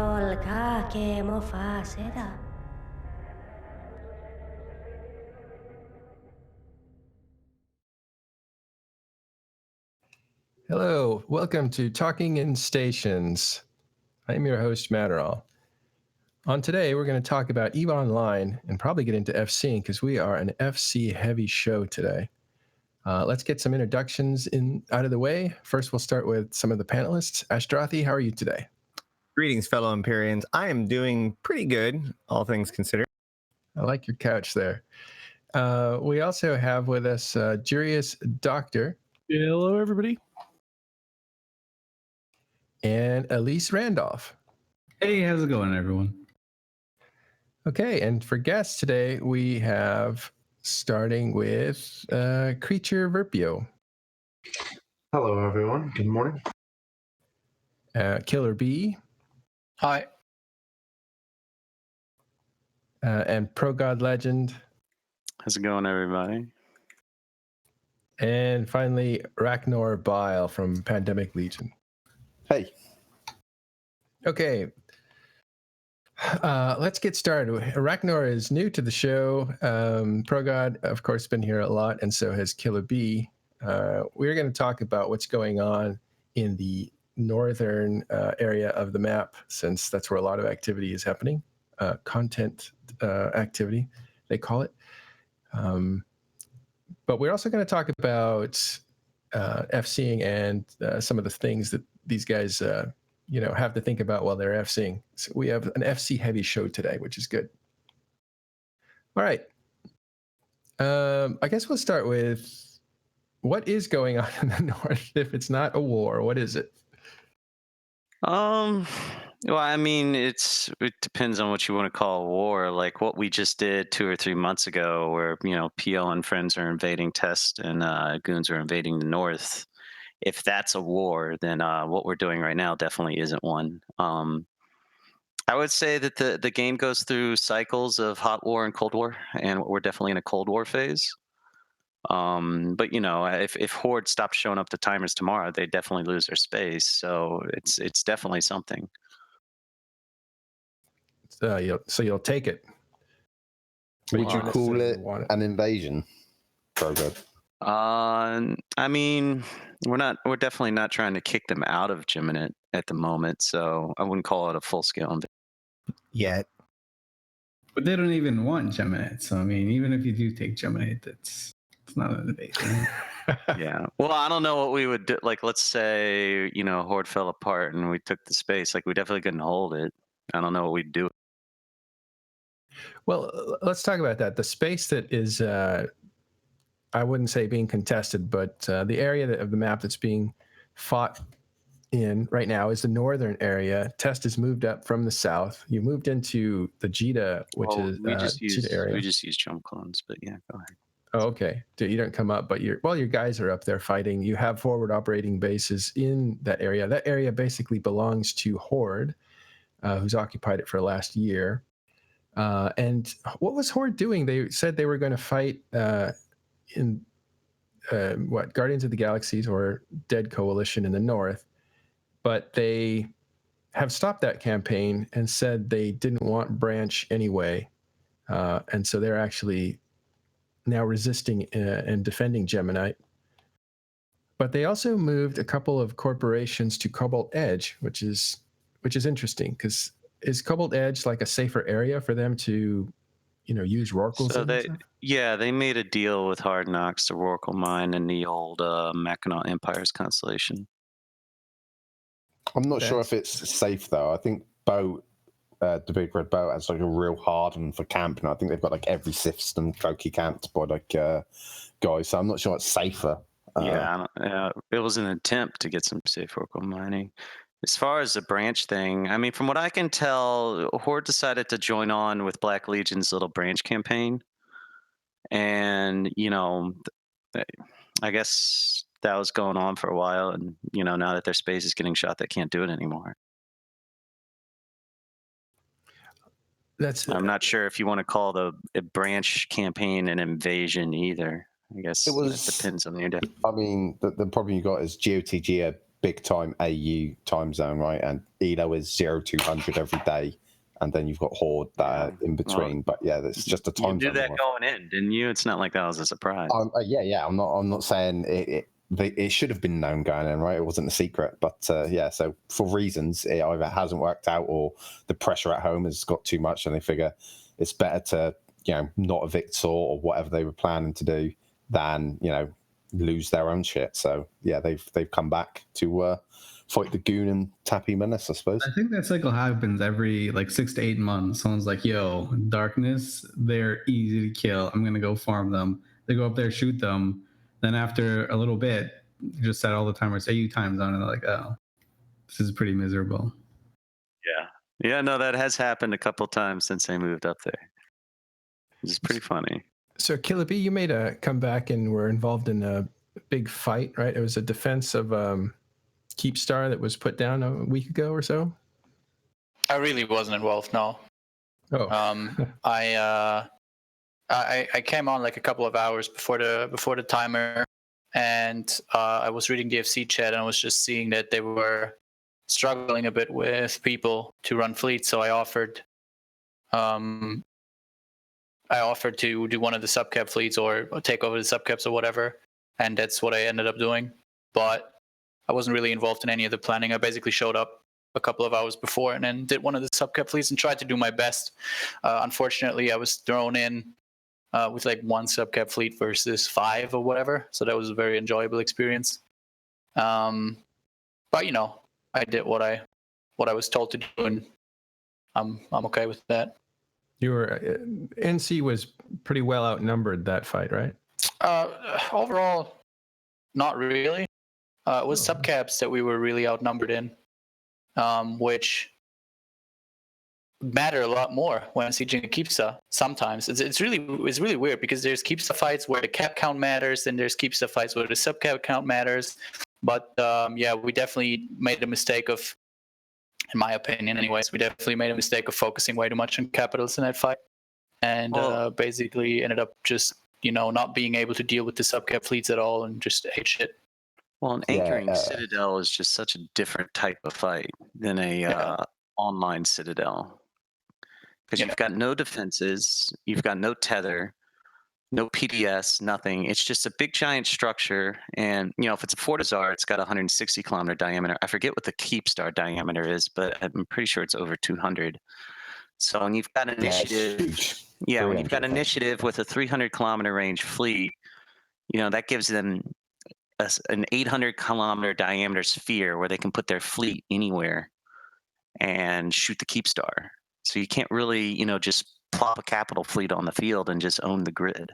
Olka ke mo fa seda. Hello, welcome to Talking in Stations. I'm your host, Matterall. On today, we're going to talk about EVE Online and probably get into FC because we are an FC heavy show today. Let's get some introductions out of the way. First, we'll start with some of the panelists. Ashdrathi, how are you today? Greetings, fellow Empyreans. I am doing pretty good, all things considered. I like your couch there. We also have with us Jurius Doctor. Hello, everybody. And Elise Randolph. Hey, how's it going, everyone? Okay, and for guests today, we have, starting with Creature Verpio. Hello, everyone. Good morning. Killer B. Hi. And Pro God Legend. How's it going, everybody? And finally, Ragnar Bile from Pandemic Legion. Hey. Okay. Let's get started. Ragnar is new to the show. ProGod, of course, been here a lot, and so has Killer B. We're going to talk about what's going on in the northern area of the map, since that's where a lot of activity is happening. Content activity, they call it. But we're also going to talk about FCing and some of the things that these guys have to think about while they're FCing. So we have an FC heavy show today, which is good. All right. I guess we'll start with what is going on in the north. If it's not a war, what is it? Well, I mean, it depends on what you want to call a war. Like what we just did 2 or 3 months ago, where PL and friends are invading Test and goons are invading the north. If that's a war, then what we're doing right now definitely isn't one. I would say that the game goes through cycles of hot war and cold war, and we're definitely in a cold war phase. But if Horde stopped showing up to timers tomorrow, they definitely lose their space. So it's definitely something. So you'll take it. Would you call it an invasion program? I mean, we're definitely not trying to kick them out of Geminate at the moment, so I wouldn't call it a full scale invasion yet. But they don't even want Geminate, so I mean, even if you do take Geminate, it's not an invasion. Yeah. Well, I don't know what we would do. Like, let's say Horde fell apart and we took the space. Like, we definitely couldn't hold it. I don't know what we'd do. Well, let's talk about that. The space that is, I wouldn't say being contested, but the area of the map that's being fought in right now is the northern area. Test has moved up from the south. You moved into the Jita, which is Jita area. We just use jump clones, but yeah, go ahead. Oh, okay. You don't come up, but your guys are up there fighting. You have forward operating bases in that area. That area basically belongs to Horde, who's occupied it for last year. And what was Horde doing? They said they were going to fight in Guardians of the Galaxies or Dead Coalition in the north, but they have stopped that campaign and said they didn't want Branch anyway, and so they're actually now resisting and defending Geminite. But they also moved a couple of corporations to Cobalt Edge, which is interesting, because is Cobalt Edge like a safer area for them to use Rorquals? So they made a deal with Hard Knocks to Rorqual mine in the old Mackinac Empires constellation. I'm not sure if it's safe though. I think Boat, the big red boat, has like a real hard one for camping. I think they've got like every system Koki camped by like guys. So I'm not sure it's safer. It was an attempt to get some safe Rorqual mining. As far as the Branch thing, I mean, from what I can tell, Horde decided to join on with Black Legion's little Branch campaign. And, I guess that was going on for a while. And, now that their space is getting shot, they can't do it anymore. I'm not sure if you want to call the Branch campaign an invasion either. I guess it depends on your day. I mean, the problem you got is GOTG big time AU time zone, right? And Elo is 0200 every day, and then you've got Horde that are in between. But yeah, that's just a time You zone. knew that going in, didn't you? It's not like that was a surprise. Yeah. I'm not saying it should have been known going in, right? It wasn't a secret, but yeah. So for reasons, it either hasn't worked out or the pressure at home has got too much, and they figure it's better to not evict Saw or whatever they were planning to do than lose their own shit. So yeah, they've come back to fight the Goon and Tappy Menace, I suppose. I think that cycle happens every like 6 to 8 months. Someone's like, yo, Darkness, they're easy to kill. I'm gonna go farm them. They go up there, shoot them. Then after a little bit, you just set all the timers AU time zone, and they're like, oh, this is pretty miserable. Yeah, no, that has happened a couple times since they moved up there. It's pretty funny. So Killer B, you made a comeback and were involved in a big fight, right? It was a defense of Keepstar that was put down a week ago or so. I really wasn't involved, no. Oh. I came on like a couple of hours before the timer, and I was reading the FC chat, and I was just seeing that they were struggling a bit with people to run fleets. So I offered to do one of the subcap fleets or take over the subcaps or whatever, and that's what I ended up doing. But I wasn't really involved in any of the planning. I basically showed up a couple of hours before and then did one of the subcap fleets and tried to do my best. Unfortunately, I was thrown in with like one subcap fleet versus 5 or whatever, so that was a very enjoyable experience. But I did what I was told to do, and I'm okay with that. You were NC was pretty well outnumbered that fight, right? Overall, not really. It was subcaps that we were really outnumbered in, which matter a lot more when sieging a Keepstar. Sometimes it's really weird because there's Keepstar fights where the cap count matters, and there's Keepstar fights where the subcap count matters. But yeah, we definitely made a mistake of, in my opinion, anyways, we definitely made a mistake of focusing way too much on capitals in that fight, and basically ended up just not being able to deal with the subcap fleets at all and just ate shit. Well, an anchoring Citadel is just such a different type of fight than a online Citadel. Because you've got no defenses, you've got no tether, no PDS, nothing. It's just a big giant structure. And, if it's a Fortizar, it's got a 160 kilometer diameter. I forget what the Keepstar diameter is, but I'm pretty sure it's over 200. So when you've got initiative, when you've got initiative with a 300 kilometer range fleet, that gives them an 800 kilometer diameter sphere where they can put their fleet anywhere and shoot the Keepstar. So you can't really, just plop a capital fleet on the field and just own the grid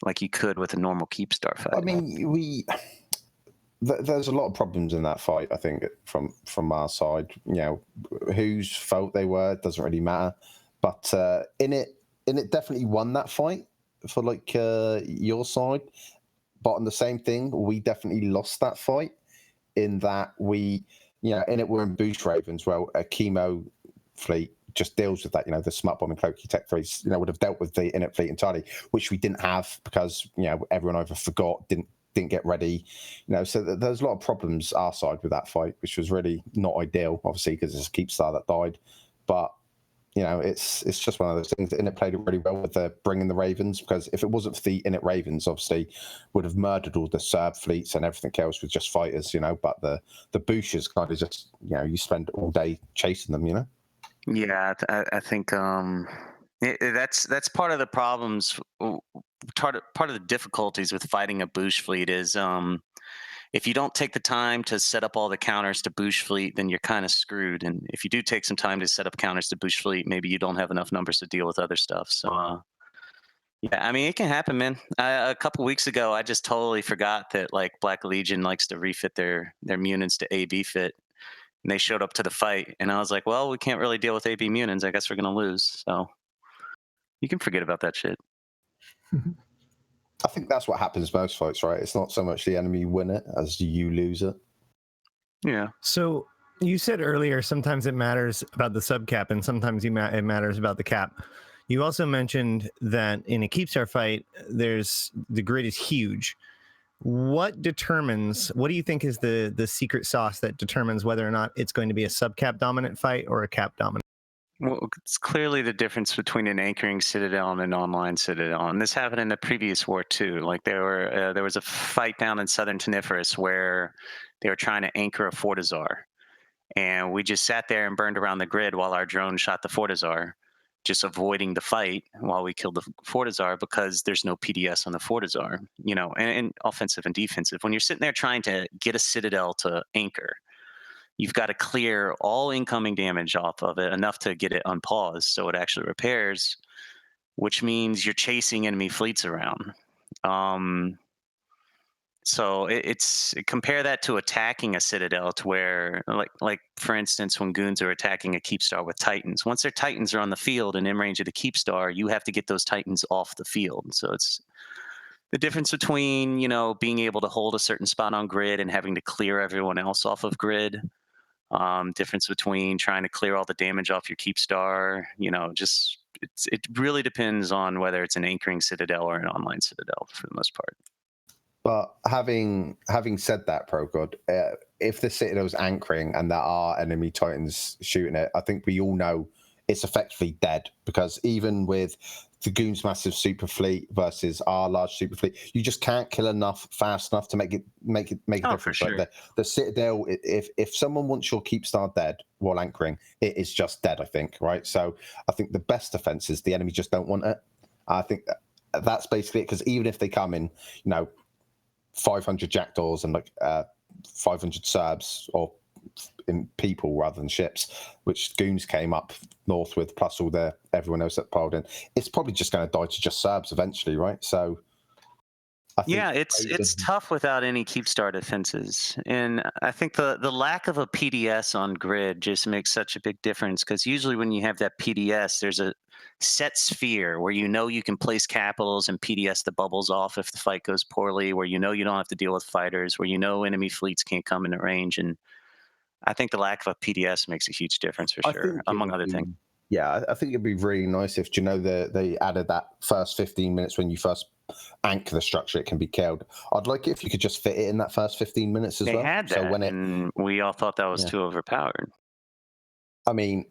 like you could with a normal Keepstar fight. I mean, there's a lot of problems in that fight, I think, from our side. Whose fault they were, it doesn't really matter. But in it definitely won that fight for like your side. But on the same thing, we definitely lost that fight in that we, in it we're in Boost Ravens. Well, a chemo fleet just deals with that. The smart bombing cloaky tech 3s, would have dealt with the init fleet entirely, which we didn't have because everyone either forgot, didn't get ready. So there's a lot of problems our side with that fight, which was really not ideal, obviously, because it's a Keepstar that died. But it's just one of those things. The Init played it really well with bringing the Ravens, because if it wasn't for the Init Ravens, obviously would have murdered all the Serb fleets and everything else with just fighters, But the Booshes kind of just, you spend all day chasing them, Yeah, I think that's part of the problems. Part of the difficulties with fighting a Boosh fleet is if you don't take the time to set up all the counters to Boosh fleet, then you're kind of screwed. And if you do take some time to set up counters to Boosh fleet, maybe you don't have enough numbers to deal with other stuff. So yeah, I mean, it can happen, man. A couple weeks ago, I just totally forgot that like Black Legion likes to refit their Munins to AB fit. And they showed up to the fight, and I was like, well, we can't really deal with AB Munins. I guess we're going to lose. So you can forget about that shit. I think that's what happens most fights, right? It's not so much the enemy win it as you lose it. Yeah. So you said earlier sometimes it matters about the subcap and sometimes it matters about the cap. You also mentioned that in a Keepstar fight, the grid is huge. what do you think is the secret sauce that determines whether or not it's going to be a subcap dominant fight or a cap dominant? Well, it's clearly the difference between an anchoring citadel and an online citadel, and this happened in the previous war too. Like there was a fight down in southern Teniferous where they were trying to anchor a Fortizar, and we just sat there and burned around the grid while our drone shot the Fortizar, just avoiding the fight while we killed the Fortizar because there's no PDS on the Fortizar, and offensive and defensive. When you're sitting there trying to get a citadel to anchor, you've got to clear all incoming damage off of it, enough to get it unpaused so it actually repairs, which means you're chasing enemy fleets around. So compare that to attacking a citadel, to where, like for instance, when goons are attacking a Keepstar with Titans. Once their Titans are on the field and in range of the Keepstar, you have to get those Titans off the field. So it's the difference between being able to hold a certain spot on grid and having to clear everyone else off of grid. Difference between trying to clear all the damage off your Keepstar. It really depends on whether it's an anchoring citadel or an online citadel for the most part. But having said that, ProGod, if the citadel's anchoring and there are enemy Titans shooting it, I think we all know it's effectively dead, because even with the Goon's massive super fleet versus our large super fleet, you just can't kill enough fast enough to make a difference. For sure. Like the citadel, if someone wants your Keepstar dead while anchoring, it is just dead, I think, right? So I think the best defense is the enemy just don't want it. I think that's basically it, because even if they come in, 500 jackdaws and 500 Serbs, or in people rather than ships, which Goons came up north with, plus everyone else that piled in, it's probably just going to die to just Serbs eventually, right? So I think it's tough without any Keepstar defenses, and I think the lack of a PDS on grid just makes such a big difference, because usually when you have that PDS, there's a set sphere where you can place capitals and PDS the bubbles off if the fight goes poorly, where you don't have to deal with fighters, where enemy fleets can't come into range. And I think the lack of a PDS makes a huge difference for sure, among other things. Yeah, I think it'd be really nice if, they added that first 15 minutes when you first anchor the structure, it can be killed. I'd like it if you could just fit it in that first 15 minutes as well. They had that, and we all thought that was too overpowered. I mean,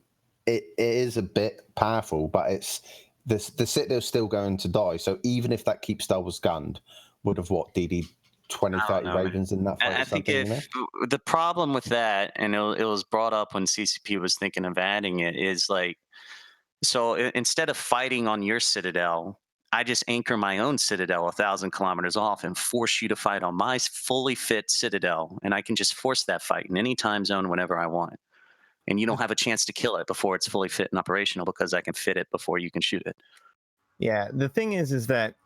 it is a bit powerful, but it's the Citadel's still going to die. So even if that Keepstar was gunned, would have DD 20, 30 Ravens in that fight? I think the problem with that, and it was brought up when CCP was thinking of adding it, is so instead of fighting on your Citadel, I just anchor my own Citadel 1,000 kilometers off and force you to fight on my fully fit Citadel, and I can just force that fight in any time zone whenever I want. And you don't have a chance to kill it before it's fully fit and operational, because I can fit it before you can shoot it. Yeah, the thing is that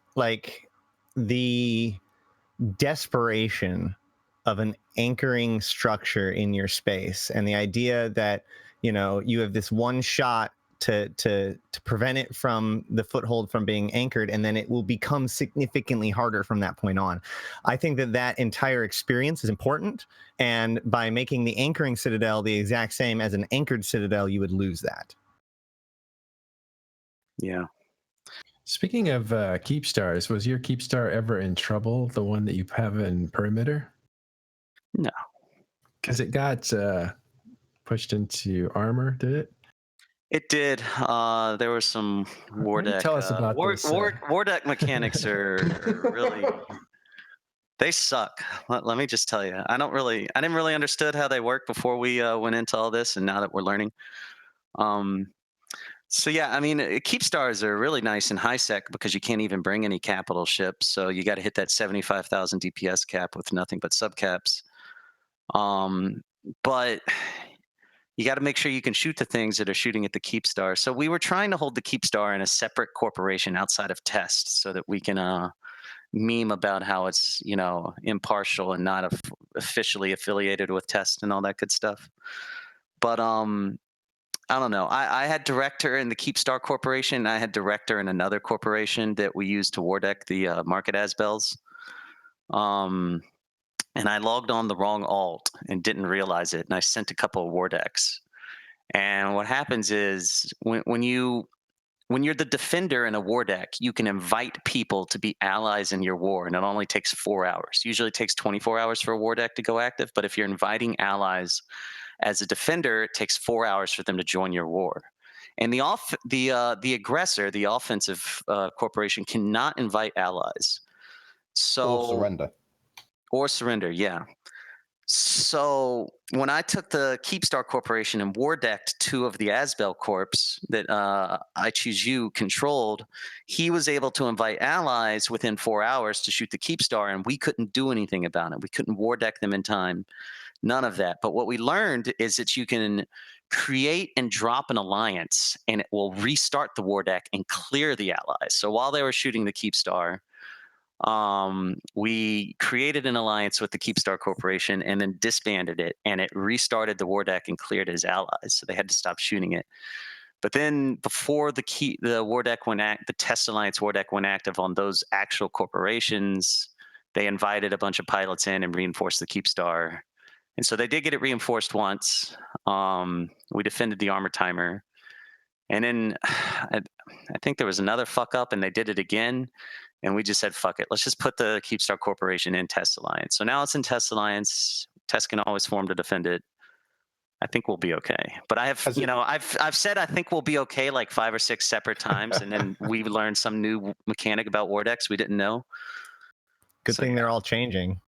the desperation of an anchoring structure in your space, and the idea that you have this one shot to prevent it from the foothold from being anchored, and then it will become significantly harder from that point on. I think that entire experience is important, and by making the anchoring citadel the exact same as an anchored citadel, you would lose that. Yeah. Speaking of Keepstars, was your Keepstar ever in trouble, the one that you have in Perimeter? No. Because it got pushed into armor, did it? It did. There were some war deck. Tell us about this. War deck mechanics are really, they suck. Let me just tell you. I didn't really understood how they work before we went into all this, and now that we're learning. So yeah, I mean, Keepstars are really nice in Highsec because you can't even bring any capital ships, so you got to hit that 75,000 DPS cap with nothing but subcaps. But you got to make sure you can shoot the things that are shooting at the Keepstar. So we were trying to hold the Keepstar in a separate corporation outside of Test, so that we can meme about how it's impartial and not officially affiliated with Test and all that good stuff. But I don't know. I had director in the Keepstar Corporation. I had director in another corporation that we used to war deck the Market Asbels. And I logged on the wrong alt and didn't realize it. And I sent a couple of war decks. And what happens is when you when you're the defender in a war deck, you can invite people to be allies in your war, and it only takes 4 hours. Usually it takes 24 hours for a war deck to go active, but if you're inviting allies as a defender, it takes 4 hours for them to join your war. And the aggressor, the offensive corporation, cannot invite allies. So Or surrender. Yeah. So when I took the Keepstar Corporation and war decked 2 of the Asbel Corps that I Choose You controlled, he was able to invite allies within 4 hours to shoot the Keepstar, and we couldn't do anything about it. We couldn't war deck them in time. None of that. But what we learned is that you can create and drop an alliance, and it will restart the war deck and clear the allies. So while they were shooting the Keepstar, we created an alliance with the Keepstar Corporation and then disbanded it, and it restarted the war deck and cleared his allies. So they had to stop shooting it. But then before the war deck the Test Alliance war deck went active on those actual corporations, they invited a bunch of pilots in and reinforced the Keepstar. And so they did get it reinforced once. We defended the armor timer. And then I think there was another fuck up, and they did it again. And we just said, fuck it. Let's just put the Keepstar Corporation in Test Alliance. So now it's in Test Alliance. Test can always form to defend it. I think we'll be okay. But I've said I think we'll be okay like 5 or 6 separate times, and then we learned some new mechanic about war decks we didn't know. Good thing they're all changing.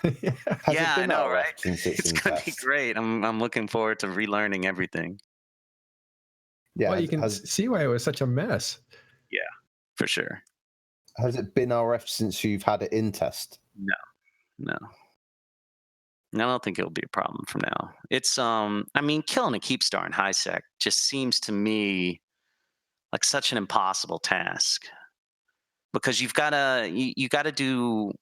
Yeah, I know, right? It's going to be great. I'm looking forward to relearning everything. Yeah, well, you can see why it was such a mess. Yeah, for sure. Has it been RF since you've had it in test? No. I don't think it'll be a problem for now. It's I mean, killing a Keepstar in Highsec just seems to me like such an impossible task, because you've got to do.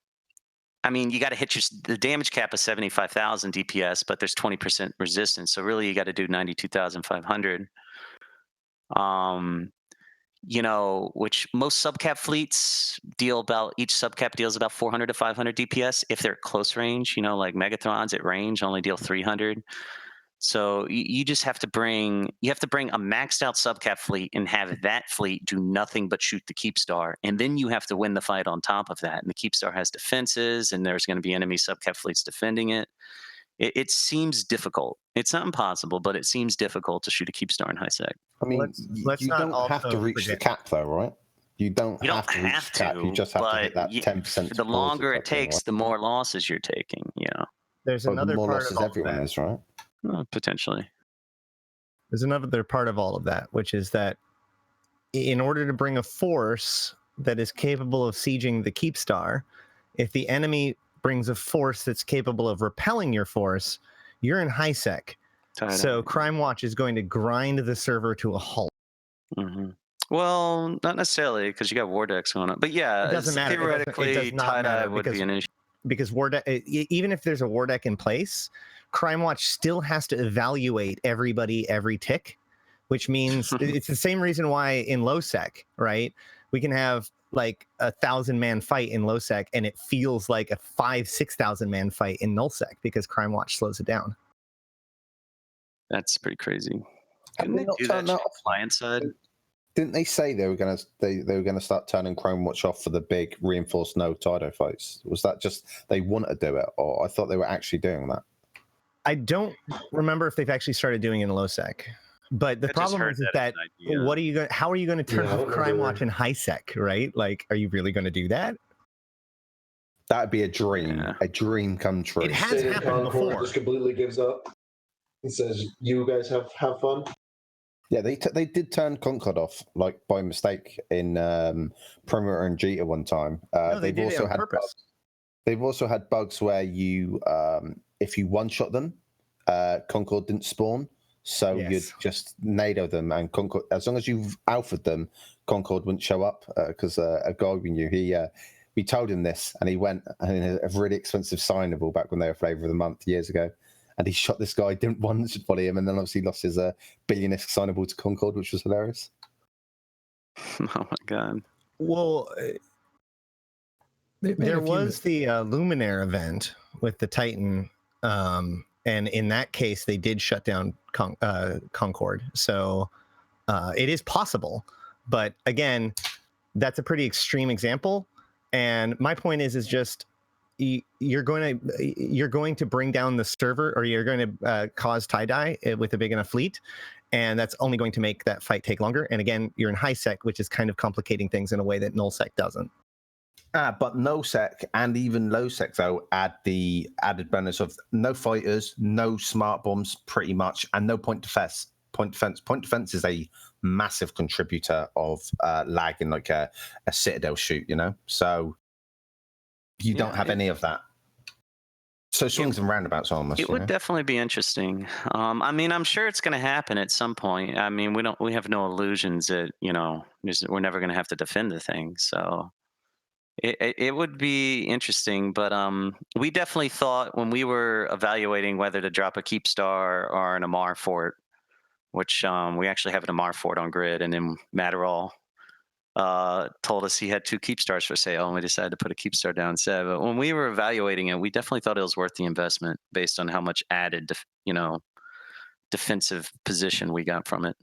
I mean, you got to hit the damage cap of 75,000 DPS, but there's 20% resistance, so really you got to do 92,500. Which most subcap fleets each subcap deals about 400 to 500 DPS if they're at close range. Like Megathrons at range only deal 300. So you just have to bring a maxed out subcap fleet and have that fleet do nothing but shoot the Keepstar, and then you have to win the fight on top of that. And the Keepstar has defenses, and there's going to be enemy subcap fleets defending it. It seems difficult. It's not impossible, but it seems difficult to shoot a Keepstar in Highsec. I mean, you don't have to reach the cap, though, right? You don't have to reach the cap. You just have to hit that 10%. The longer it takes, the more losses you're taking. There's another more part losses of all everyone that. is, right? Potentially. There's another part of all of that, which is that in order to bring a force that is capable of sieging the Keepstar, if the enemy brings a force that's capable of repelling your force, you're in Highsec. So Crime Watch is going to grind the server to a halt. Mm-hmm. Well, not necessarily, because you got war decks going on. But yeah, it doesn't matter. Theoretically, tie-dye would be an issue. Because even if there's a war deck in place, Crime Watch still has to evaluate everybody every tick, which means it's the same reason why in low sec, right? We can have like 1,000-man fight in low sec, and it feels like a 5,000-6,000 man fight in null sec because Crime Watch slows it down. That's pretty crazy. Couldn't they do that on client side? Didn't they say they were gonna start turning Chrome Watch off for the big reinforced node Tido fights? Was that just they want to do it, or I thought they were actually doing that? I don't remember if they've actually started doing it in low sec. But the problem is that how are you going to turn off Crime Watch in Highsec, right? Like, are you really going to do that? That'd be a dream, a dream come true. It has happened before. Just completely gives up. He says, "You guys have fun." Yeah, they did turn Concord off, like by mistake, in Perimeter and Jita one time. No, they did it on purpose. They've also had bugs where you, if you one-shot them, Concord didn't spawn, so you'd just nado them, and Concord, as long as you've alphaed them, Concord wouldn't show up, because a guy we knew, we told him this, and he went and a really expensive signable back when they were Flavor of the Month years ago. And he shot this guy, didn't one-shot him, and then obviously lost his billion-esque signable to Concord, which was hilarious. Oh my god! Well, there was the Luminaire event with the Titan, and in that case, they did shut down Concord. So it is possible, But again, that's a pretty extreme example. And my point is just you're going to bring down the server, or you're going to cause tie-dye with a big enough fleet, and that's only going to make that fight take longer. And again, you're in Highsec, which is kind of complicating things in a way that nullsec doesn't. But nullsec and even lowsec though add the added bonus of no fighters, no smart bombs, pretty much, and no point defense. Point defense is a massive contributor of lag in like a citadel shoot, you know. So you don't have any of that. So swings and roundabouts almost. It would definitely be interesting. I mean, I'm sure it's going to happen at some point. I mean, we have no illusions that, you know, we're never going to have to defend the thing. So it would be interesting. But we definitely thought when we were evaluating whether to drop a Keepstar or an Amar fort, which we actually have an Amar fort on grid, and then Matterall told us he had 2 Keepstars for sale, and we decided to put a Keepstar down instead. But when we were evaluating it, we definitely thought it was worth the investment based on how much added, defensive position we got from it.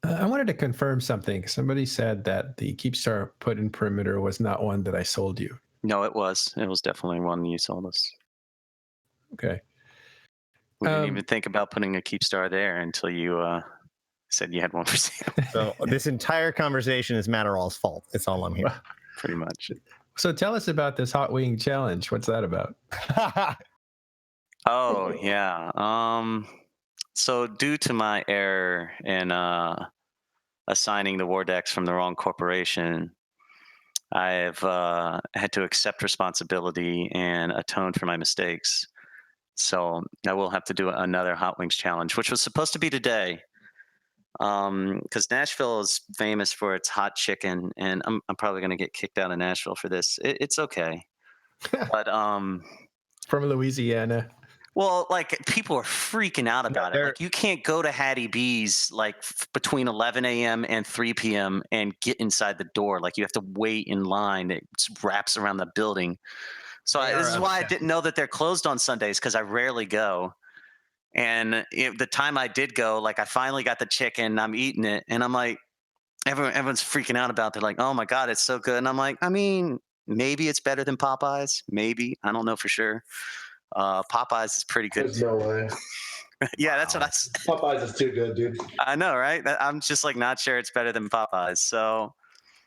I wanted to confirm something. Somebody said that the Keepstar put in perimeter was not one that I sold you. No, it was. It was definitely one you sold us. Okay. We didn't even think about putting a Keepstar there until you said you had one for sale. So this entire conversation is Matterall's fault. It's all I'm hearing. Pretty much. So tell us about this hot wing challenge. What's that about? Oh, yeah. So due to my error in assigning the war decks from the wrong corporation, I've had to accept responsibility and atone for my mistakes. So I will have to do another Hot Wings challenge, which was supposed to be today. Because Nashville is famous for its hot chicken, and I'm probably going to get kicked out of Nashville for this. It's okay. But from Louisiana. Well, like people are freaking out about it. Like you can't go to Hattie B's like between 11 a.m. and 3 p.m. and get inside the door. Like you have to wait in line. It wraps around the building. So this is why I didn't know that they're closed on Sundays, because I rarely go. And the time I did go, like I finally got the chicken, I'm eating it, and I'm like, everyone's freaking out about it. They're like, oh my God, it's so good. And I'm like, I mean, maybe it's better than Popeyes. Maybe. I don't know for sure. Popeyes is pretty good. There's no way. Yeah, that's what I said. Popeyes is too good, dude. I know, right? I'm just like not sure it's better than Popeyes. So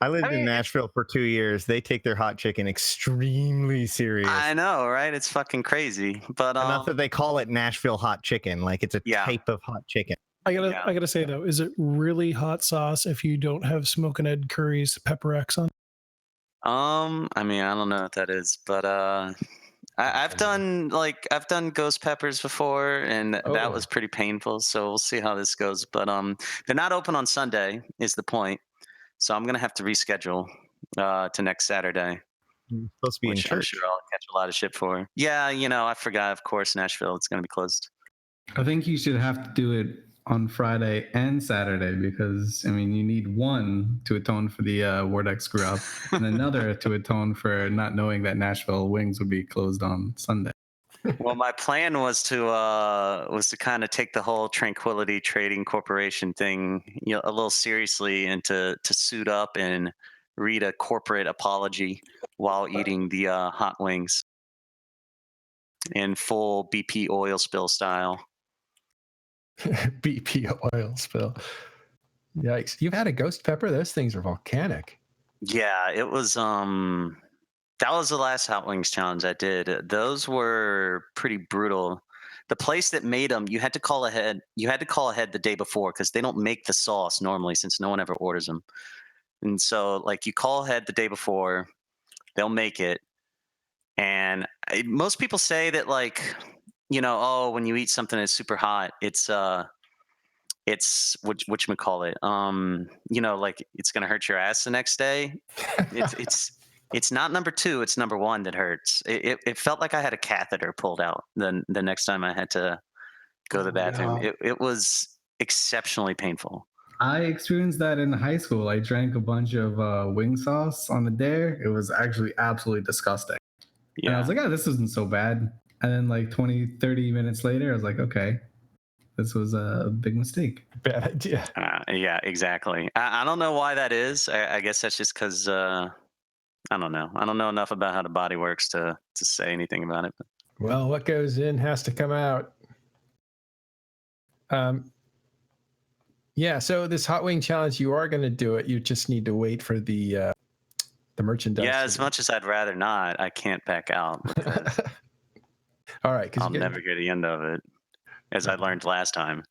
I lived in Nashville for 2 years. They take their hot chicken extremely serious. I know, right? It's fucking crazy. But enough that they call it Nashville hot chicken, like it's a type of hot chicken. I gotta say though, is it really hot sauce if you don't have Smokin' Ed Curry's Pepper X on? I mean, I don't know what that is, but I've done ghost peppers before, and that was pretty painful. So we'll see how this goes. But they're not open on Sunday, is the point. So I'm gonna have to reschedule to next Saturday. You're supposed to be in church. I'm sure I'll catch a lot of shit for. Yeah, I forgot. Of course, Nashville, it's gonna be closed. I think you should have to do it on Friday and Saturday, because I mean you need one to atone for the Wardex screw up, and another to atone for not knowing that Nashville Wings would be closed on Sunday. Well, my plan was to kind of take the whole Tranquility Trading Corporation thing a little seriously, and to suit up and read a corporate apology while eating the hot wings in full BP oil spill style. BP oil spill. Yikes. You've had a ghost pepper? Those things are volcanic. Yeah, it was that was the last Hot Wings challenge I did. Those were pretty brutal. The place that made them, you had to call ahead. You had to call ahead the day before, because they don't make the sauce normally, since no one ever orders them. And so like you call ahead the day before, they'll make it. And most people say that like, when you eat something that's super hot, it's whatchamacallit, like it's gonna hurt your ass the next day. It's not number 2, it's number 1 that hurts. It felt like I had a catheter pulled out the next time I had to go to the bathroom. No. It was exceptionally painful. I experienced that in high school. I drank a bunch of wing sauce on a dare. It was actually absolutely disgusting. Yeah. And I was like, this isn't so bad. And then like 20, 30 minutes later, I was like, okay, This was a big mistake. Bad idea. Yeah, exactly. I don't know why that is. I guess that's just because I don't know. I don't know enough about how the body works to say anything about it. Well, what goes in has to come out. Yeah, so this hot wing challenge, you are going to do it. You just need to wait for the merchandise. Yeah, as much as I'd rather not, I can't back out because all right, because I'll never get the end of it, as I learned last time.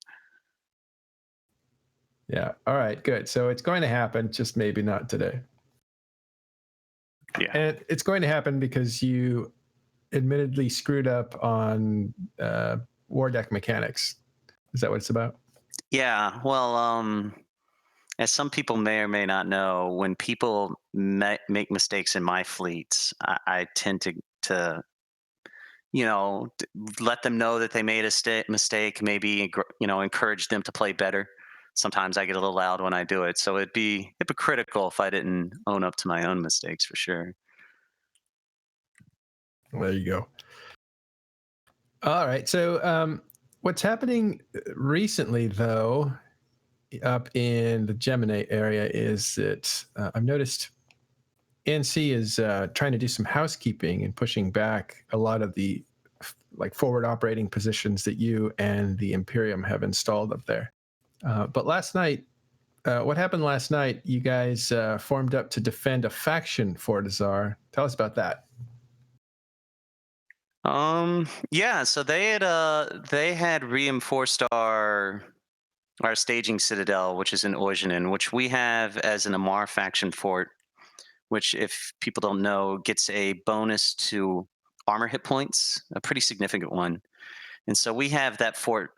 Yeah. All right, good. So it's going to happen, just maybe not today. Yeah. And it's going to happen because you admittedly screwed up on war deck mechanics. Is that what it's about? Yeah. Well, as some people may or may not know, when people make mistakes in my fleets, I tend to let them know that they made a mistake, maybe, encourage them to play better. Sometimes I get a little loud when I do it. So it'd be hypocritical if I didn't own up to my own mistakes, for sure. There you go. All right. So what's happening recently, though, up in the Gemini area is that I've noticed NC is trying to do some housekeeping and pushing back a lot of the forward operating positions that you and the Imperium have installed up there. But last night, what happened last night? You guys formed up to defend a faction for Azar. Tell us about that. Yeah, so they had reinforced our staging citadel, which is in Oijanen, which we have as an Amar faction fort, which, if people don't know, gets a bonus to armor hit points, a pretty significant one. And so we have that fort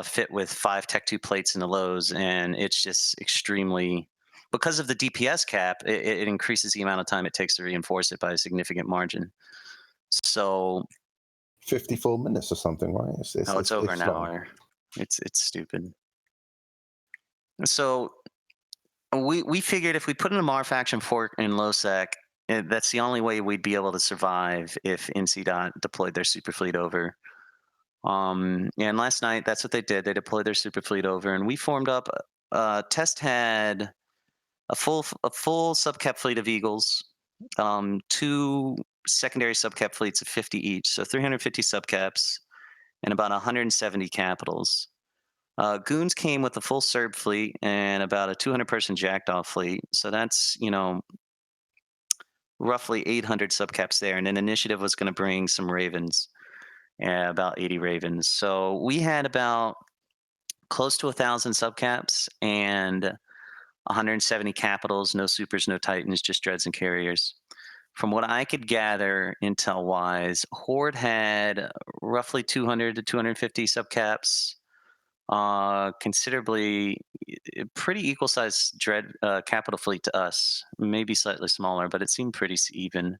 fit with 5 Tech 2 plates in the lows, and it's just extremely, because of the DPS cap, it increases the amount of time it takes to reinforce it by a significant margin. So 54 minutes or something, right? It's over an long. hour. It's stupid. So we figured if we put an Amar faction fort in low sec, that's the only way we'd be able to survive if NC deployed their super fleet over. And last night, that's what they did. They deployed their super fleet over, and we formed up. Test had a full subcap fleet of Eagles, 2 secondary subcap fleets of 50 each, so 350 subcaps, and about 170 capitals. Goons came with a full Serb fleet and about a 200-person Jackdaw fleet, so that's roughly 800 subcaps there. And then Initiative was going to bring some Ravens. About 80 Ravens. So we had about close to 1,000 subcaps and 170 capitals, no supers, no titans, just dreads and carriers. From what I could gather intel-wise, Horde had roughly 200 to 250 subcaps, considerably pretty equal-sized dread capital fleet to us, maybe slightly smaller, but it seemed pretty even.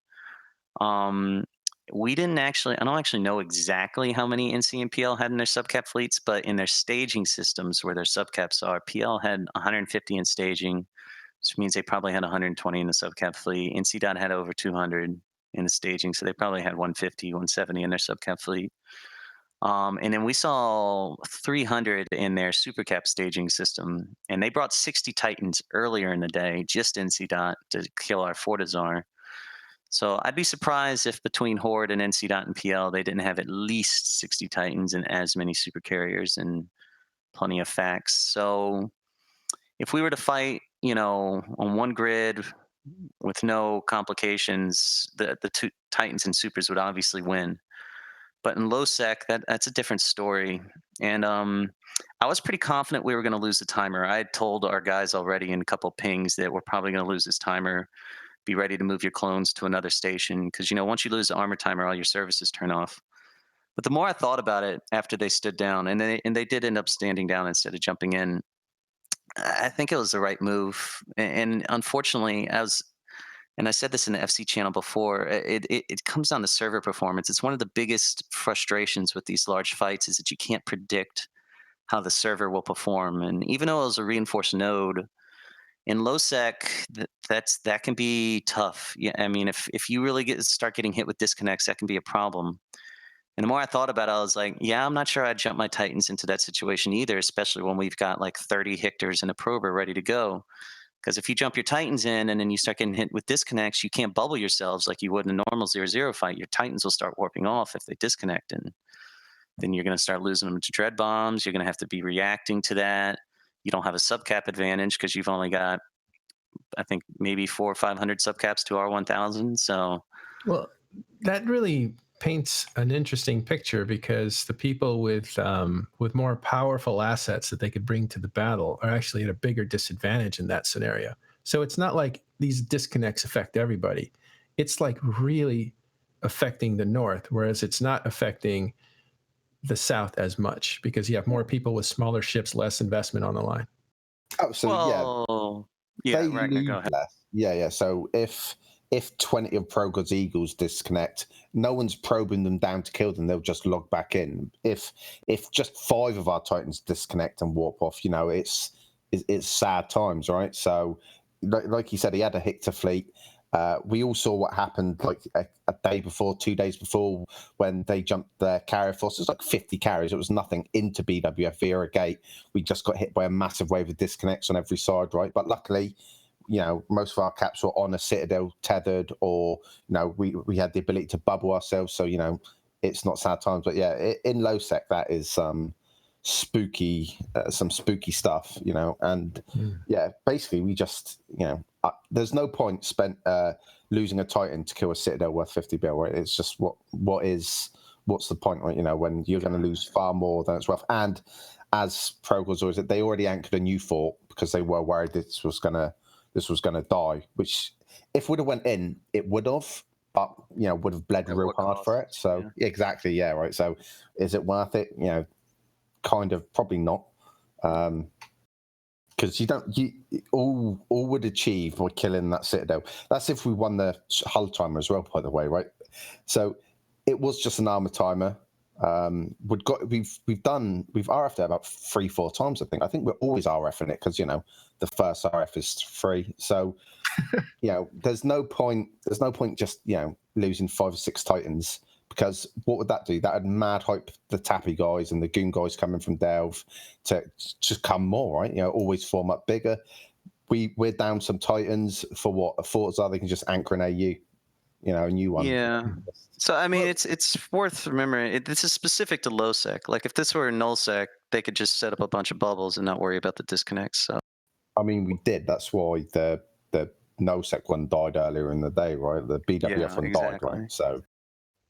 We didn't actually, I don't actually know exactly how many NC and PL had in their subcap fleets, but in their staging systems where their subcaps are, PL had 150 in staging, which means they probably had 120 in the subcap fleet. NC dot had over 200 in the staging, so they probably had 150, 170 in their subcap fleet. And then we saw 300 in their supercap staging system, and they brought 60 Titans earlier in the day, just NC dot, to kill our Fortizar. So I'd be surprised if between Horde and NC dot and PL, they didn't have at least 60 Titans and as many super carriers and plenty of facts. So if we were to fight, on one grid with no complications, the 2 Titans and supers would obviously win. But in low sec, that's a different story. And I was pretty confident we were going to lose the timer. I had told our guys already in a couple pings that we're probably going to lose this timer. Be ready to move your clones to another station, because once you lose the armor timer, all your services turn off. But the more I thought about it after they stood down, and they did end up standing down instead of jumping in, I think it was the right move. And unfortunately, and I said this in the FC channel before, it comes down to server performance. It's one of the biggest frustrations with these large fights is that you can't predict how the server will perform. And even though it was a reinforced node, in low sec, that can be tough. Yeah, I mean, if you really start getting hit with disconnects, that can be a problem. And the more I thought about it, I was like, yeah, I'm not sure I'd jump my Titans into that situation either, especially when we've got like 30 Hectors and a prober ready to go. Because if you jump your Titans in and then you start getting hit with disconnects, you can't bubble yourselves like you would in a normal 0-0 fight. Your Titans will start warping off if they disconnect, and then you're going to start losing them to dread bombs. You're going to have to be reacting to that. You don't have a subcap advantage because you've only got, I think, maybe 400 or 500 subcaps to R1000. So, well, that really paints an interesting picture, because the people with more powerful assets that they could bring to the battle are actually at a bigger disadvantage in that scenario. So it's not like these disconnects affect everybody. It's like really affecting the north, whereas it's not affecting the south as much, because you have more people with smaller ships, less investment on the line. Oh, so well, yeah, they Ragnar, go lose ahead. less. Yeah. So if 20 of Progod's Eagles disconnect, no one's probing them down to kill them. They'll just log back in. If just 5 of our Titans disconnect and warp off, it's sad times, right? So, like you said, he had a Hector fleet. We all saw what happened like a day before, 2 days before, when they jumped their carrier force. It was like 50 carriers. It was nothing into BWF via a gate. We just got hit by a massive wave of disconnects on every side, right? But luckily, most of our caps were on a citadel tethered, or we had the ability to bubble ourselves, so it's not sad times. But yeah, in low sec, that is spooky, some spooky stuff, and yeah, basically we just there's no point spent losing a Titan to kill a citadel worth 50 bill, right? It's just what's the point, right? When you're going to lose far more than it's worth. And as Progos always said, they already anchored a new fort because they were worried this was gonna die, which if would have went in, it would have, but would have bled real hard for it. So exactly, yeah, right. So is it worth it? Kind of, probably not. Because all would achieve by killing that citadel. That's if we won the hull timer as well, by the way, right? So it was just an armor timer. We've RF'd it about 3-4 times. I think we're always RFing it because the first RF is free. So there's no point just losing 5 or 6 Titans, because what would that do? That would mad hype the Tappy guys and the Goon guys coming from Delve to just come more, right? Always form up bigger. We're down some Titans for what a Forza. They can just anchor an AU, a new one. Yeah. So I mean, it's worth remembering. This is specific to low sec. Like if this were null sec, they could just set up a bunch of bubbles and not worry about the disconnects. So I mean, we did. That's why the no sec one died earlier in the day, right? The BWF one died, right?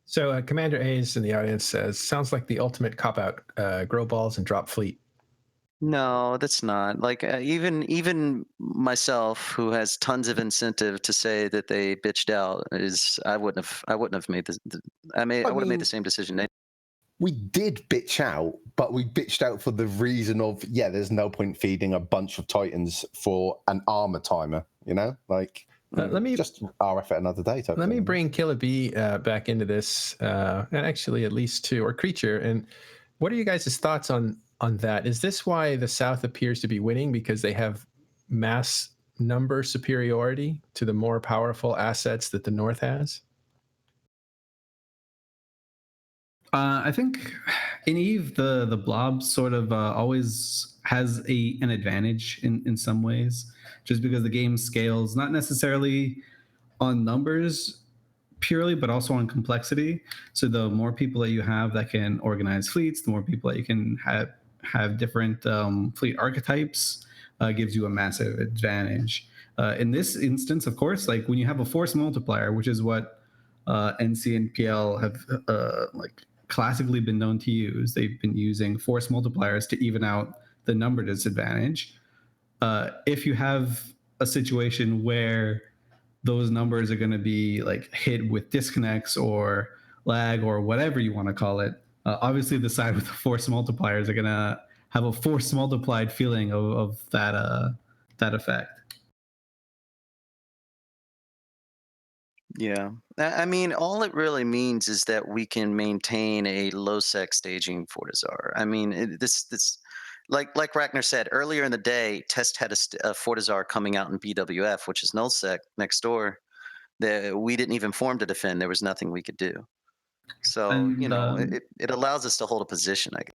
So Commander A's in the audience says, sounds like the ultimate cop-out, grow balls and drop fleet. No, that's not. Like even myself, who has tons of incentive to say that they bitched out, I wouldn't have made I would have made the same decision. We did bitch out, but we bitched out for the reason of, there's no point feeding a bunch of Titans for an armor timer, let me just RF it another day. Let me bring Killer B back into this, and actually at least 2, or Creature. And what are you guys' thoughts on that? Is this why the South appears to be winning, because they have mass number superiority to the more powerful assets that the North has? I think in Eve, the blob sort of always has an advantage in some ways, just because the game scales not necessarily on numbers purely, but also on complexity. So the more people that you have that can organize fleets, the more people that you can have different fleet archetypes, gives you a massive advantage. In this instance, of course, like when you have a force multiplier, which is what NC and PL have classically been known to use. They've been using force multipliers to even out the number disadvantage. If you have a situation where those numbers are going to be hit with disconnects or lag or whatever you want to call it, obviously the side with the force multipliers are going to have a force multiplied feeling of that effect. Yeah. I mean, all it really means is that we can maintain a low sec staging Fortizar. I mean, this like Ragnar said earlier in the day, Test had a Fortizar coming out in BWF, which is null sec next door. We didn't even form to defend. There was nothing we could do. So And, it allows us to hold a position, I guess.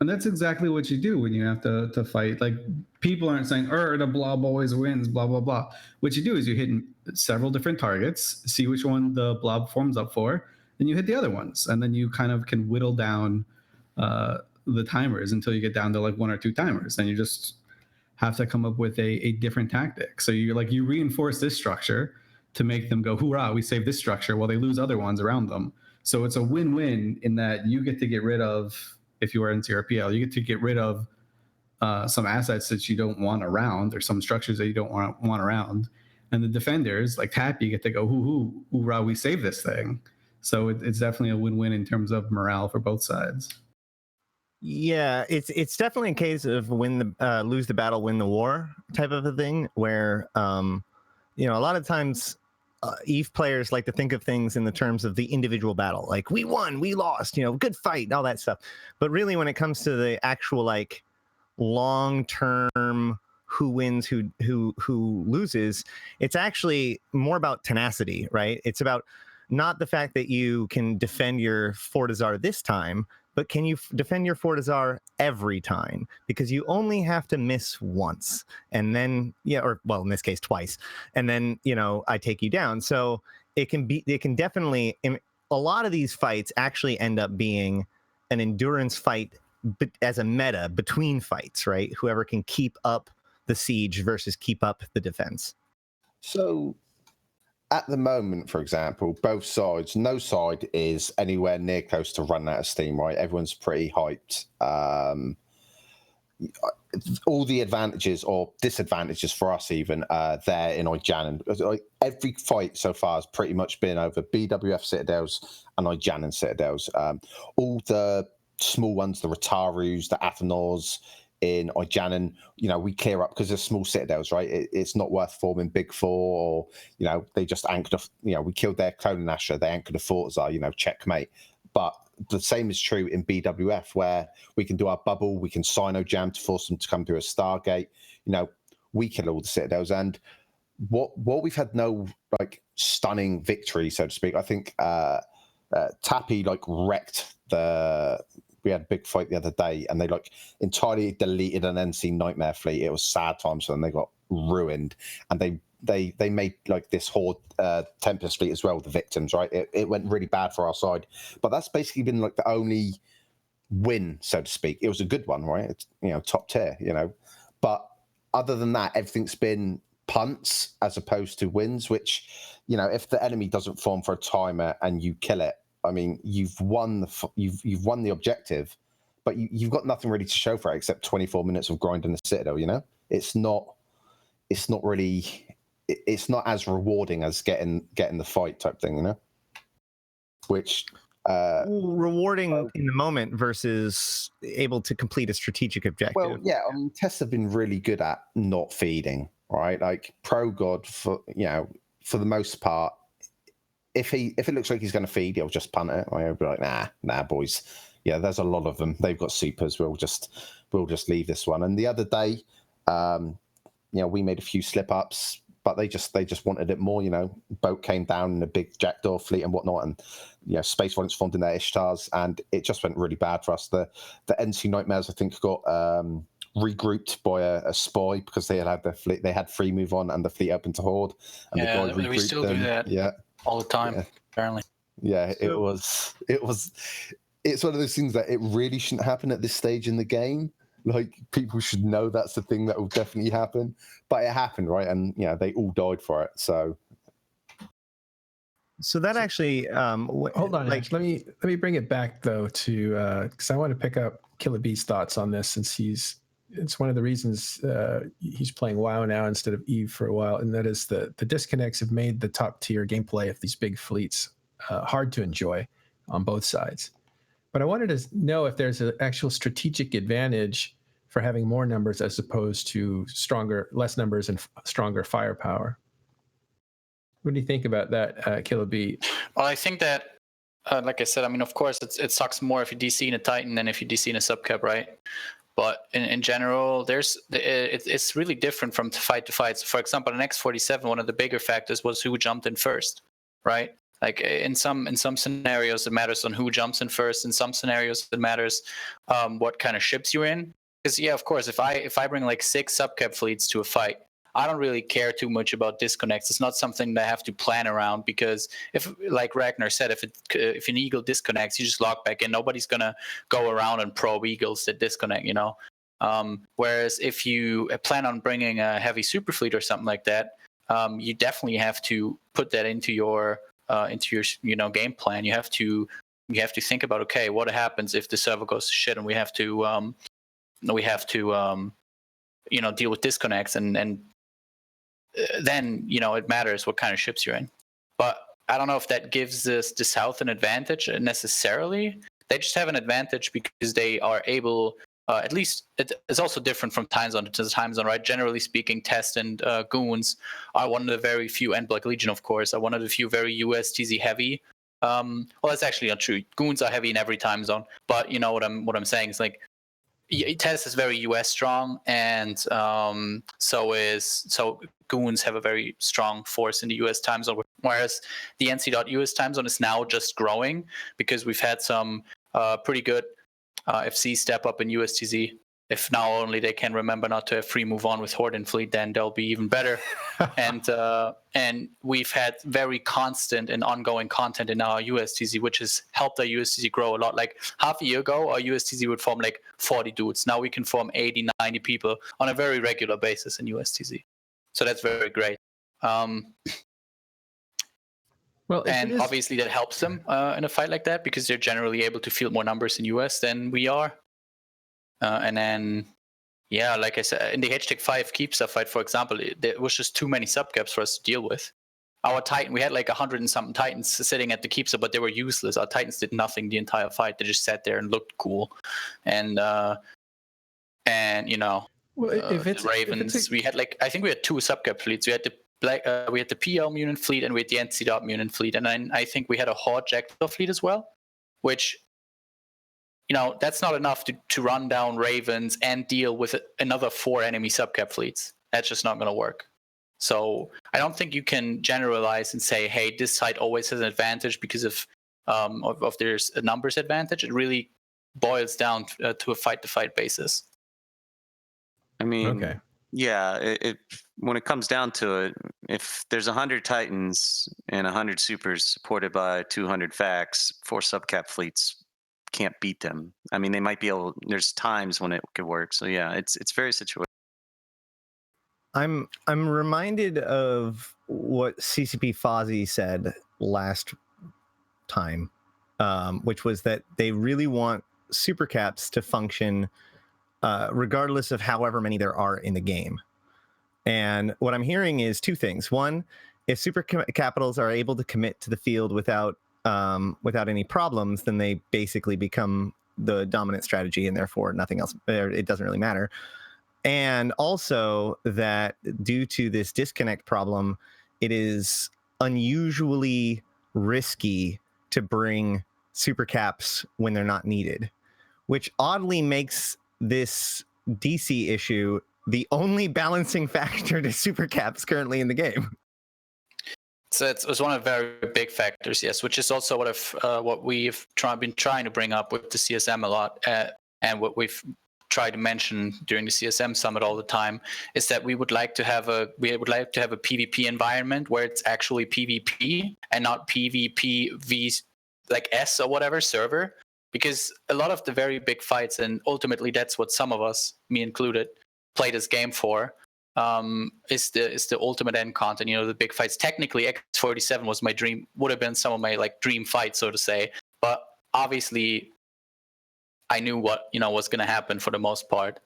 And that's exactly what you do when you have to fight. Like, people aren't saying, the blob always wins, blah, blah, blah. What you do is you hit several different targets, see which one the blob forms up for, and you hit the other ones. And then you kind of can whittle down the timers until you get down to like 1 or 2 timers. And you just have to come up with a different tactic. So you reinforce this structure to make them go, hoorah, we saved this structure, while they lose other ones around them. So it's a win-win in that you get to get rid of, if you are in CRPL, you get to get rid of some assets that you don't want around, or some structures that you don't want around. And the defenders, like Tappy, get to go, hoorah, we saved this thing. So it's definitely a win-win in terms of morale for both sides. Yeah, it's definitely a case of lose the battle, win the war type of a thing, where a lot of times EVE players like to think of things in the terms of the individual battle, like we won, we lost, good fight, all that stuff. But really, when it comes to the actual like long-term who wins, who loses, it's actually more about tenacity, right? It's about not the fact that you can defend your Fortizar this time, but can you defend your Fortizar every time? Because you only have to miss once, and then in this case twice, and then I take you down. So it can definitely, a lot of these fights actually end up being an endurance fight, but as a meta between fights, right? Whoever can keep up the siege versus keep up the defense. So at the moment, for example, both sides, no side is anywhere near close to running out of steam, right? Everyone's pretty hyped. All the advantages or disadvantages for us even there in Ijanen. Like, every fight so far has pretty much been over BWF Citadels and Ijanen Citadels. All the small ones, the Ratarus, the Athanors in Ijanen, we clear up because they're small citadels, right? It's not worth forming big four, or they just anchored we killed their clone Asher, they anchored a Fortizar, checkmate. But the same is true in BWF, where we can do our bubble, we can Sino jam to force them to come through a Stargate. We kill all the citadels, and what we've had no like stunning victory, so to speak. I think Tappy wrecked we had a big fight the other day, and they entirely deleted an NC Nightmare fleet. It was sad times for them. They got ruined, and they made this Horde Tempest fleet as well, the victims, right? It went really bad for our side, but that's basically been the only win, so to speak. It was a good one, right? It's top tier, but other than that, everything's been punts as opposed to wins, which if the enemy doesn't form for a timer and you kill it, I mean, you've won the objective, but you've got nothing really to show for it except 24 minutes of grinding the Citadel. It's not as rewarding as getting the fight type thing. Which rewarding in the moment versus able to complete a strategic objective. Well, yeah, I mean, tests have been really good at not feeding, right? Like Pro God, for the most part. If it looks like he's going to feed, he'll just punt it. I'll be like, nah, boys. Yeah, there's a lot of them. They've got supers. We'll just leave this one. And the other day, we made a few slip ups, but they just wanted it more. Boat came down in a big jackdaw fleet and whatnot, and space Volants formed in their Ishtars, and it just went really bad for us. The NC Nightmares, I think, got regrouped by a spy because they had their fleet. They had free move on, and the fleet opened to Horde. And the guy regrouped we still them. do that. Yeah. All the time, apparently. Yeah, it's one of those things that it really shouldn't happen at this stage in the game. Like, people should know that's the thing that will definitely happen, but it happened, right? And they all died for it. So that actually hold on, Ash. Let me bring it back though to because I want to pick up Killer B's thoughts on this, since it's one of the reasons he's playing WoW now instead of EVE for a while, and that is the disconnects have made the top tier gameplay of these big fleets hard to enjoy on both sides. But I wanted to know if there's an actual strategic advantage for having more numbers as opposed to less numbers and stronger firepower. What do you think about that, Killer B? Well, I think that, like I said, I mean, of course, it sucks more if you DC in a Titan than if you DC in a subcap, right? But in general, it's really different from fight to fight. So, for example, in X47, one of the bigger factors was who jumped in first, right? Like in some scenarios, it matters on who jumps in first. In some scenarios, it matters what kind of ships you're in. Because yeah, of course, if I bring like 6 subcap fleets to a fight, I don't really care too much about disconnects. It's not something that I have to plan around, because if, like Ragnar said, if an eagle disconnects, you just log back in. Nobody's gonna go around and probe eagles that disconnect, you know. Whereas if you plan on bringing a heavy super fleet or something like that, you definitely have to put that into your game plan. You have to think about, okay, what happens if the server goes to shit and we have to deal with disconnects, and then it matters what kind of ships you're in. But I don't know if that gives the South an advantage necessarily. They just have an advantage because they are able, at least it's also different from time zone to time zone, right? Generally speaking, Test and Goons are one of the very few, and Black Legion, of course, are one of the few very USTZ heavy. Well, that's actually not true. Goons are heavy in every time zone, but you know what I'm saying is, like, Test is very US strong, and so Goons have a very strong force in the US time zone, whereas the NC.US time zone is now just growing because we've had some pretty good FC step up in USTZ. If now only they can remember not to have free move on with Horde and Fleet, then they'll be even better. And we've had very constant and ongoing content in our USTZ, which has helped our USTZ grow a lot. Like half a year ago, our USTZ would form like 40 dudes. Now we can form 80, 90 people on a very regular basis in USTZ. So that's very great. Well, and obviously that helps them in a fight like that, because they're generally able to field more numbers in US than we are. And then, yeah, like I said, in the H-Tech 5 Keepstar fight, for example, there was just too many subcaps for us to deal with. Our Titan, we had like 100 and something Titans sitting at the Keepstar, but they were useless. Our Titans did nothing the entire fight. They just sat there and looked cool. And you know, well, if it's the Ravens, we had like, I think we had 2 subcap fleets. We had the PL Mutant fleet and we had the NC Mutant fleet, and then I think we had a Horde Jackdaw fleet as well, which, you know, that's not enough to run down Ravens and deal with another 4 enemy subcap fleets. That's just not going to work. So I don't think you can generalize and say, hey, this side always has an advantage because of there's a numbers advantage. It really boils down to a fight-to-fight basis. I mean, okay. Yeah, when it comes down to it, if there's 100 Titans and 100 Supers supported by 200 Facts, 4 subcap fleets can't beat them. I mean, they might be able. There's times when it could work. So yeah, it's very situational. I'm reminded of what CCP Fozzie said last time, which was that they really want supercaps to function regardless of however many there are in the game. And what I'm hearing is 2 things. One, if super capitals are able to commit to the field without any problems, then they basically become the dominant strategy, and therefore nothing else. It doesn't really matter. And also that due to this disconnect problem, it is unusually risky to bring super caps when they're not needed, which oddly makes this DC issue the only balancing factor to super caps currently in the game. So it was one of the very big factors, yes, which is also what we've been trying to bring up with the CSM a lot, and what we've tried to mention during the CSM summit all the time is that we would like to have a PvP environment where it's actually PvP and not PvP v like S or whatever server, because a lot of the very big fights, and ultimately that's what some of us, me included, play this game for. Is the ultimate end content, you know, the big fights. Technically, X47 was my dream, would have been some of my like dream fights, so to say. But obviously, I knew what was going to happen for the most part.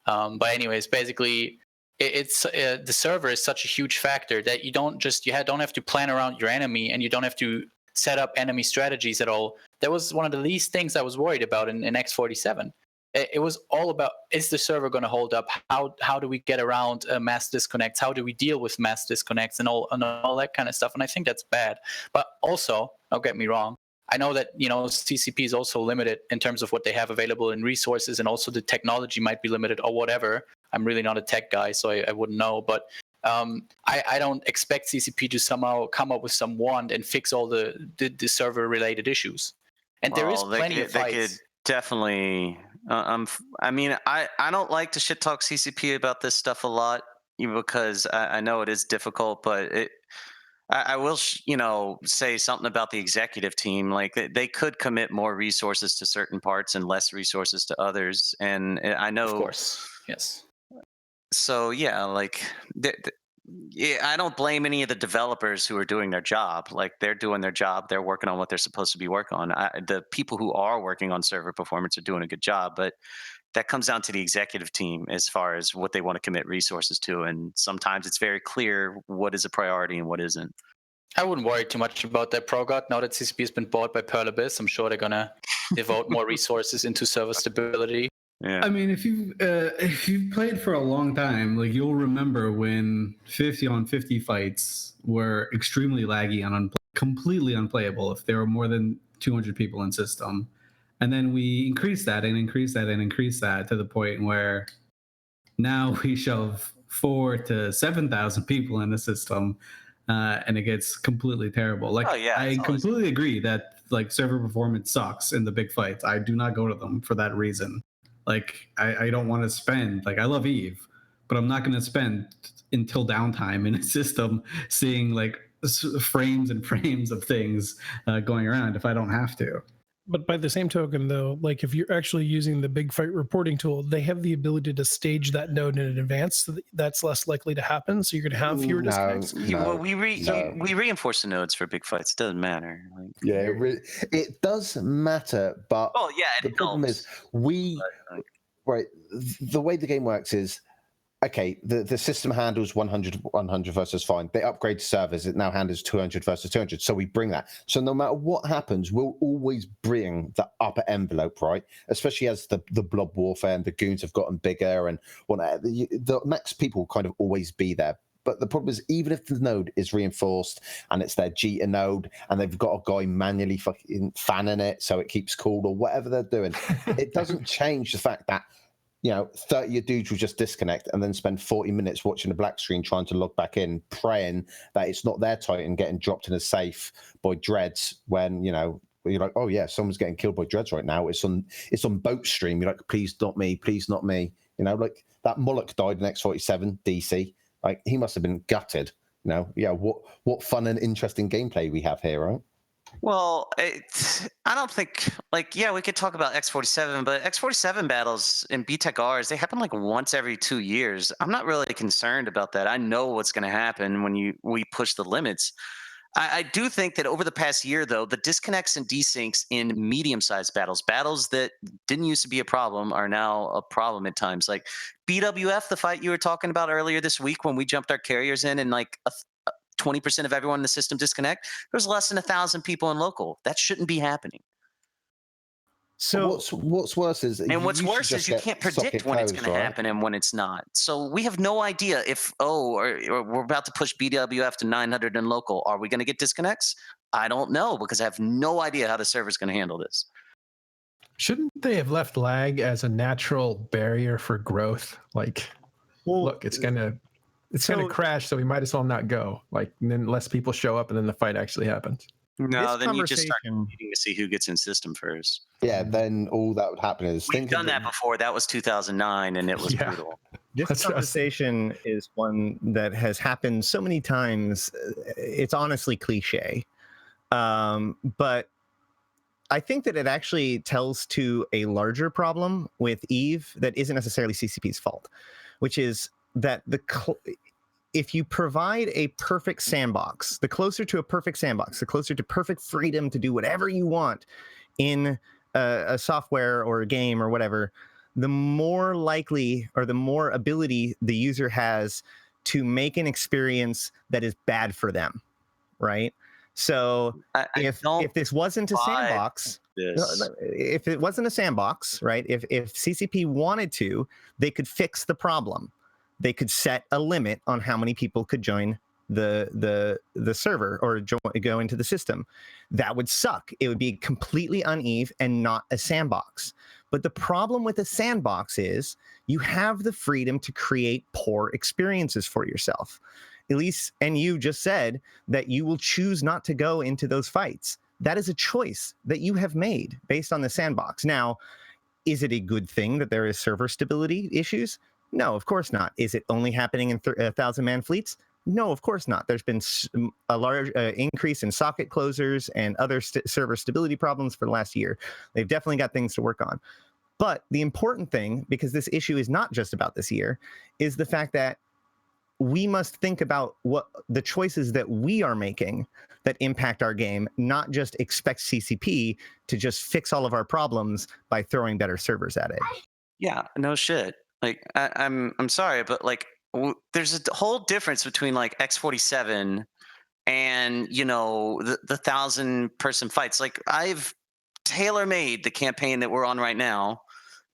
But anyways, basically, it's the server is such a huge factor that you don't have to plan around your enemy, and you don't have to set up enemy strategies at all. That was one of the least things I was worried about in X47. It was all about, is the server going to hold up? How do we get around mass disconnects? How do we deal with mass disconnects and all that kind of stuff? And I think that's bad. But also, don't get me wrong, I know that CCP is also limited in terms of what they have available in resources, and also the technology might be limited or whatever. I'm really not a tech guy, so I wouldn't know. But I don't expect CCP to somehow come up with some wand and fix all the server related issues. And there is plenty of fights. They could definitely. I mean, I don't like to shit talk CCP about this stuff a lot, because I know it is difficult, but I will, say something about the executive team. Like they could commit more resources to certain parts and less resources to others. And I know, of course, yes. So yeah, like I don't blame any of the developers who are doing their job. Like they're doing their job. They're working on what they're supposed to be working on. The people who are working on server performance are doing a good job, but that comes down to the executive team as far as what they want to commit resources to. And sometimes it's very clear what is a priority and what isn't. I wouldn't worry too much about that ProGod. Now that CCP has been bought by Pearl Abyss, I'm sure they're going to devote more resources into server stability. Yeah. I mean, if you've played for a long time, like you'll remember when 50 on 50 fights were extremely laggy and completely unplayable if there were more than 200 people in system. And then we increased that and increased that and increased that to the point where now we shove 4,000 to 7,000 people in the system, and it gets completely terrible. Like, I completely agree that like server performance sucks in the big fights. I do not go to them for that reason. Like, I don't want to spend, like, I love Eve, but I'm not going to spend until downtime in a system seeing like frames and frames of things going around if I don't have to. But by the same token, though, like if you're actually using the big fight reporting tool, they have the ability to stage that node in advance, so that's less likely to happen. So you're going to have fewer disconnects. We reinforce the nodes for big fights. It doesn't matter. Like, yeah, it does matter, but the problem is the way the game works is, okay, the system handles 100 versus fine. They upgrade servers. It now handles 200 versus 200. So we bring that. So no matter what happens, we'll always bring the upper envelope, right? Especially as the blob warfare and the goons have gotten bigger and whatnot. The max people will kind of always be there. But the problem is, even if the node is reinforced and it's their Jita node and they've got a guy manually fucking fanning it so it keeps cool or whatever they're doing, it doesn't change the fact that 30 dudes will just disconnect and then spend 40 minutes watching a black screen trying to log back in, praying that it's not their Titan getting dropped in a safe by Dreads when, you're like, oh yeah, someone's getting killed by Dreads right now. It's on boat stream. You're like, please not me, please not me. Like that Moloch died in X47 DC. Like he must have been gutted. What fun and interesting gameplay we have here, right? Well, I don't think, we could talk about X47, but X47 battles in BTEC Rs, they happen like once every 2 years. I'm not really concerned about that. I know what's going to happen when we push the limits. I do think that over the past year, though, the disconnects and desyncs in medium-sized battles that didn't used to be a problem, are now a problem at times. Like BWF, the fight you were talking about earlier this week when we jumped our carriers in and like 20% of everyone in the system disconnect, there's less than 1,000 people in local. That shouldn't be happening. So what's worse is, you can't predict when it's going to happen and when it's not. So we have no idea if or we're about to push BWF to 900 in local. Are we going to get disconnects? I don't know, because I have no idea how the server's going to handle this. Shouldn't they have left lag as a natural barrier for growth? Like, look, it's gonna crash, so we might as well not go. Like, and then less people show up, and then the fight actually happens. No, then you just start competing to see who gets in system first. Yeah, then all that would happen is... We've done that before. That was 2009, and it was brutal. This conversation is one that has happened so many times. It's honestly cliche. But I think that it actually tells to a larger problem with Eve that isn't necessarily CCP's fault, which is that if you provide a perfect sandbox, the closer to a perfect sandbox, the closer to perfect freedom to do whatever you want in a software or a game or whatever, the more likely or the more ability the user has to make an experience that is bad for them, right? So if this wasn't a sandbox, if it wasn't a sandbox, right? If CCP wanted to, they could fix the problem. They could set a limit on how many people could join the server or go into the system. That would suck. It would be completely uneven and not a sandbox. But the problem with a sandbox is you have the freedom to create poor experiences for yourself. Elise and you just said that you will choose not to go into those fights. That is a choice that you have made based on the sandbox. Now, is it a good thing that there is server stability issues? No, of course not. Is it only happening in 1,000-man fleets? No, of course not. There's been a large increase in socket closers and other server stability problems for the last year. They've definitely got things to work on. But the important thing, because this issue is not just about this year, is the fact that we must think about what the choices that we are making that impact our game, not just expect CCP to just fix all of our problems by throwing better servers at it. Yeah, no shit. Like I'm sorry, but like there's a whole difference between like X47 and the 1,000-person fights. Like I've tailor-made the campaign that we're on right now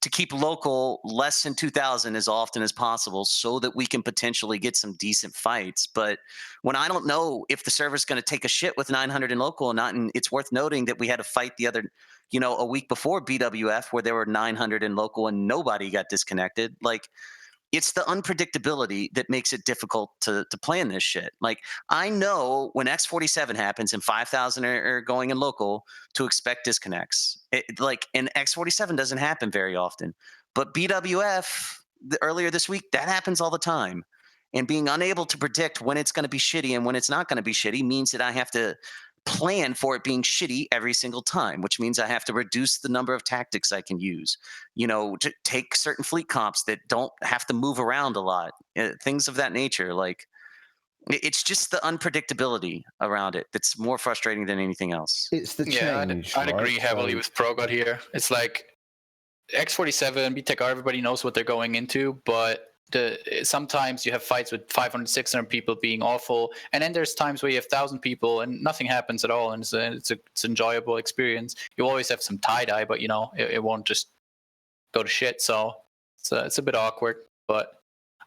to keep local less than 2,000 as often as possible so that we can potentially get some decent fights. But when I don't know if the server's going to take a shit with 900 in local or not, and it's worth noting that we had a fight the other, a week before BWF where there were 900 in local and nobody got disconnected. Like, it's the unpredictability that makes it difficult to plan this shit. Like, I know when X47 happens and 5,000 are going in local to expect disconnects. And X47 doesn't happen very often. But BWF earlier this week, that happens all the time. And being unable to predict when it's going to be shitty and when it's not going to be shitty means that I have to plan for it being shitty every single time, which means I have to reduce the number of tactics I can use, to take certain fleet comps that don't have to move around a lot, things of that nature. Like, it's just the unpredictability around it that's more frustrating than anything else. It's the change. I'd agree heavily with Progot here. It's like X47, BTEC, everybody knows what they're going into, but sometimes you have fights with 500, 600 people being awful, and then there's times where you have 1,000 people and nothing happens at all, and it's an enjoyable experience. You always have some tie-dye, but it won't just go to shit. So it's a bit awkward, but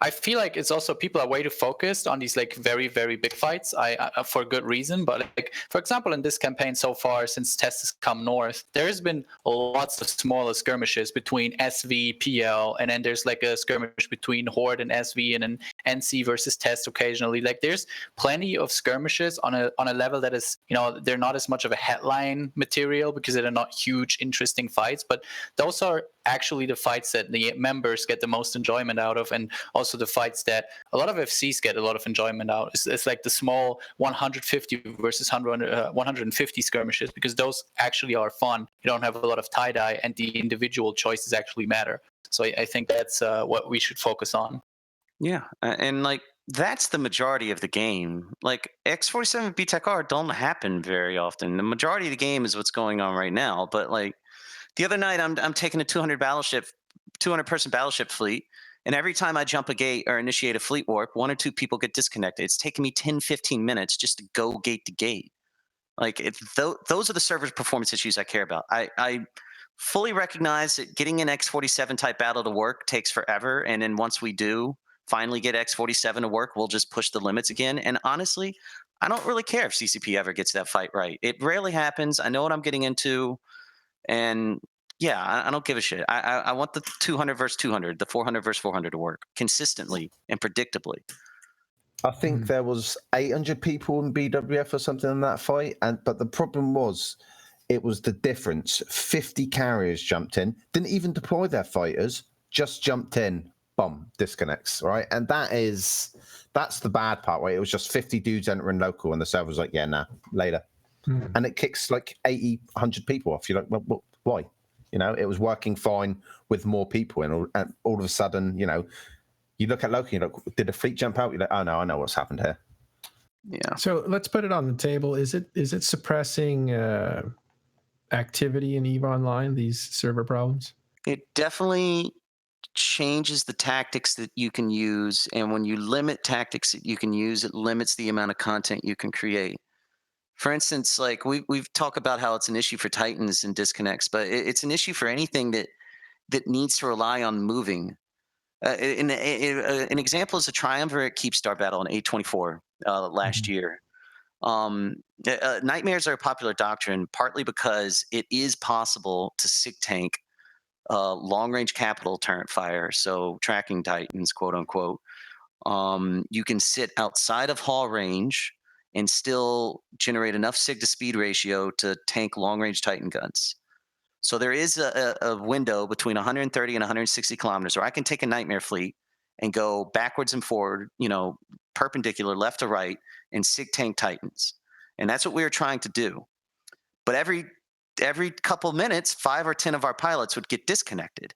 I feel like it's also people are way too focused on these like very, very big fights. I for good reason, but like for example, in this campaign so far, since Test has come north, there has been lots of smaller skirmishes between SV, PL, and then there's like a skirmish between Horde and SV, and an NC versus Test occasionally. Like there's plenty of skirmishes on a level that is, they're not as much of a headline material because they're not huge, interesting fights, but those are actually the fights that the members get the most enjoyment out of, and also the fights that a lot of FCs get a lot of enjoyment out. It's like the small 150 versus 150 skirmishes, because those actually are fun. You don't have a lot of tie-dye, and the individual choices actually matter. So I think that's what we should focus on. Yeah, and like that's the majority of the game. Like X47 BTEC don't happen very often. The majority of the game is what's going on right now. But like the other night, I'm taking a 200 person battleship fleet, and every time I jump a gate or initiate a fleet warp, 1 or 2 people get disconnected. It's taking me 10, 15 minutes just to go gate to gate. Like those are the server performance issues I care about. I fully recognize that getting an X47 type battle to work takes forever, and then once we do finally get X47 to work, we'll just push the limits again. And honestly, I don't really care if CCP ever gets that fight right. It rarely happens. I know what I'm getting into. And yeah, I don't give a shit. I want the 200 versus 200, the 400 versus 400 to work consistently and predictably. I think there was 800 people in BWF or something in that fight, but the problem was, it was the difference. 50 carriers jumped in, didn't even deploy their fighters, just jumped in, boom, disconnects, right? And that's the bad part, right? It was just 50 dudes entering local, and the server was like, yeah, nah, later. And it kicks like 80, 100 people off. You're like, well, why? It was working fine with more people, and all of a sudden, you look at local, you're like, did a fleet jump out? You're like, oh no, I know what's happened here. Yeah. So let's put it on the table. Is it suppressing activity in EVE Online, these server problems? It definitely changes the tactics that you can use, and when you limit tactics that you can use, it limits the amount of content you can create. For instance, like we've talked about how it's an issue for Titans and disconnects, but it's an issue for anything that needs to rely on moving. An example is a triumvirate Keepstar battle in 824 last year. Nightmares are a popular doctrine, partly because it is possible to sick tank long-range capital turret fire, so tracking titans, quote unquote. You can sit outside of haul range and still generate enough sig to speed ratio to tank long-range titan guns. So there is a window between 130 and 160 kilometers where I can take a nightmare fleet and go backwards and forward, perpendicular left to right, and sig tank titans. And that's what we were trying to do. But every couple minutes, 5 or 10 of our pilots would get disconnected.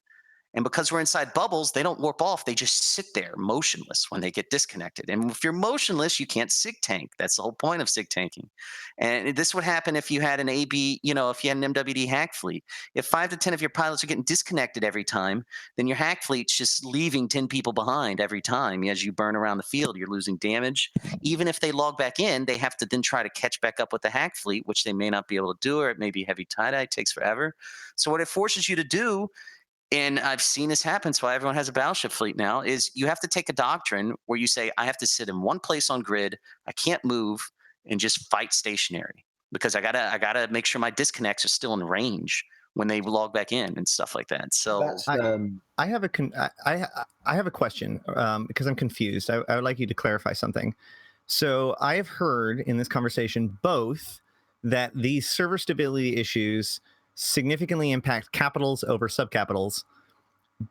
And because we're inside bubbles, they don't warp off. They just sit there motionless when they get disconnected. And if you're motionless, you can't sig tank. That's the whole point of sig tanking. And this would happen if you had an AB, if you had an MWD hack fleet. If 5 to 10 of your pilots are getting disconnected every time, then your hack fleet's just leaving 10 people behind every time. As you burn around the field, you're losing damage. Even if they log back in, they have to then try to catch back up with the hack fleet, which they may not be able to do, or it may be heavy tie-dye. It takes forever. So what it forces you to do, and I've seen this happen, so everyone has a battleship fleet now, is you have to take a doctrine where you say, I have to sit in one place on grid, I can't move, and just fight stationary. Because I gotta make sure my disconnects are still in range when they log back in and stuff like that. So I have a question because I'm confused. I would like you to clarify something. So I have heard in this conversation both that these server stability issues significantly impact capitals over subcapitals,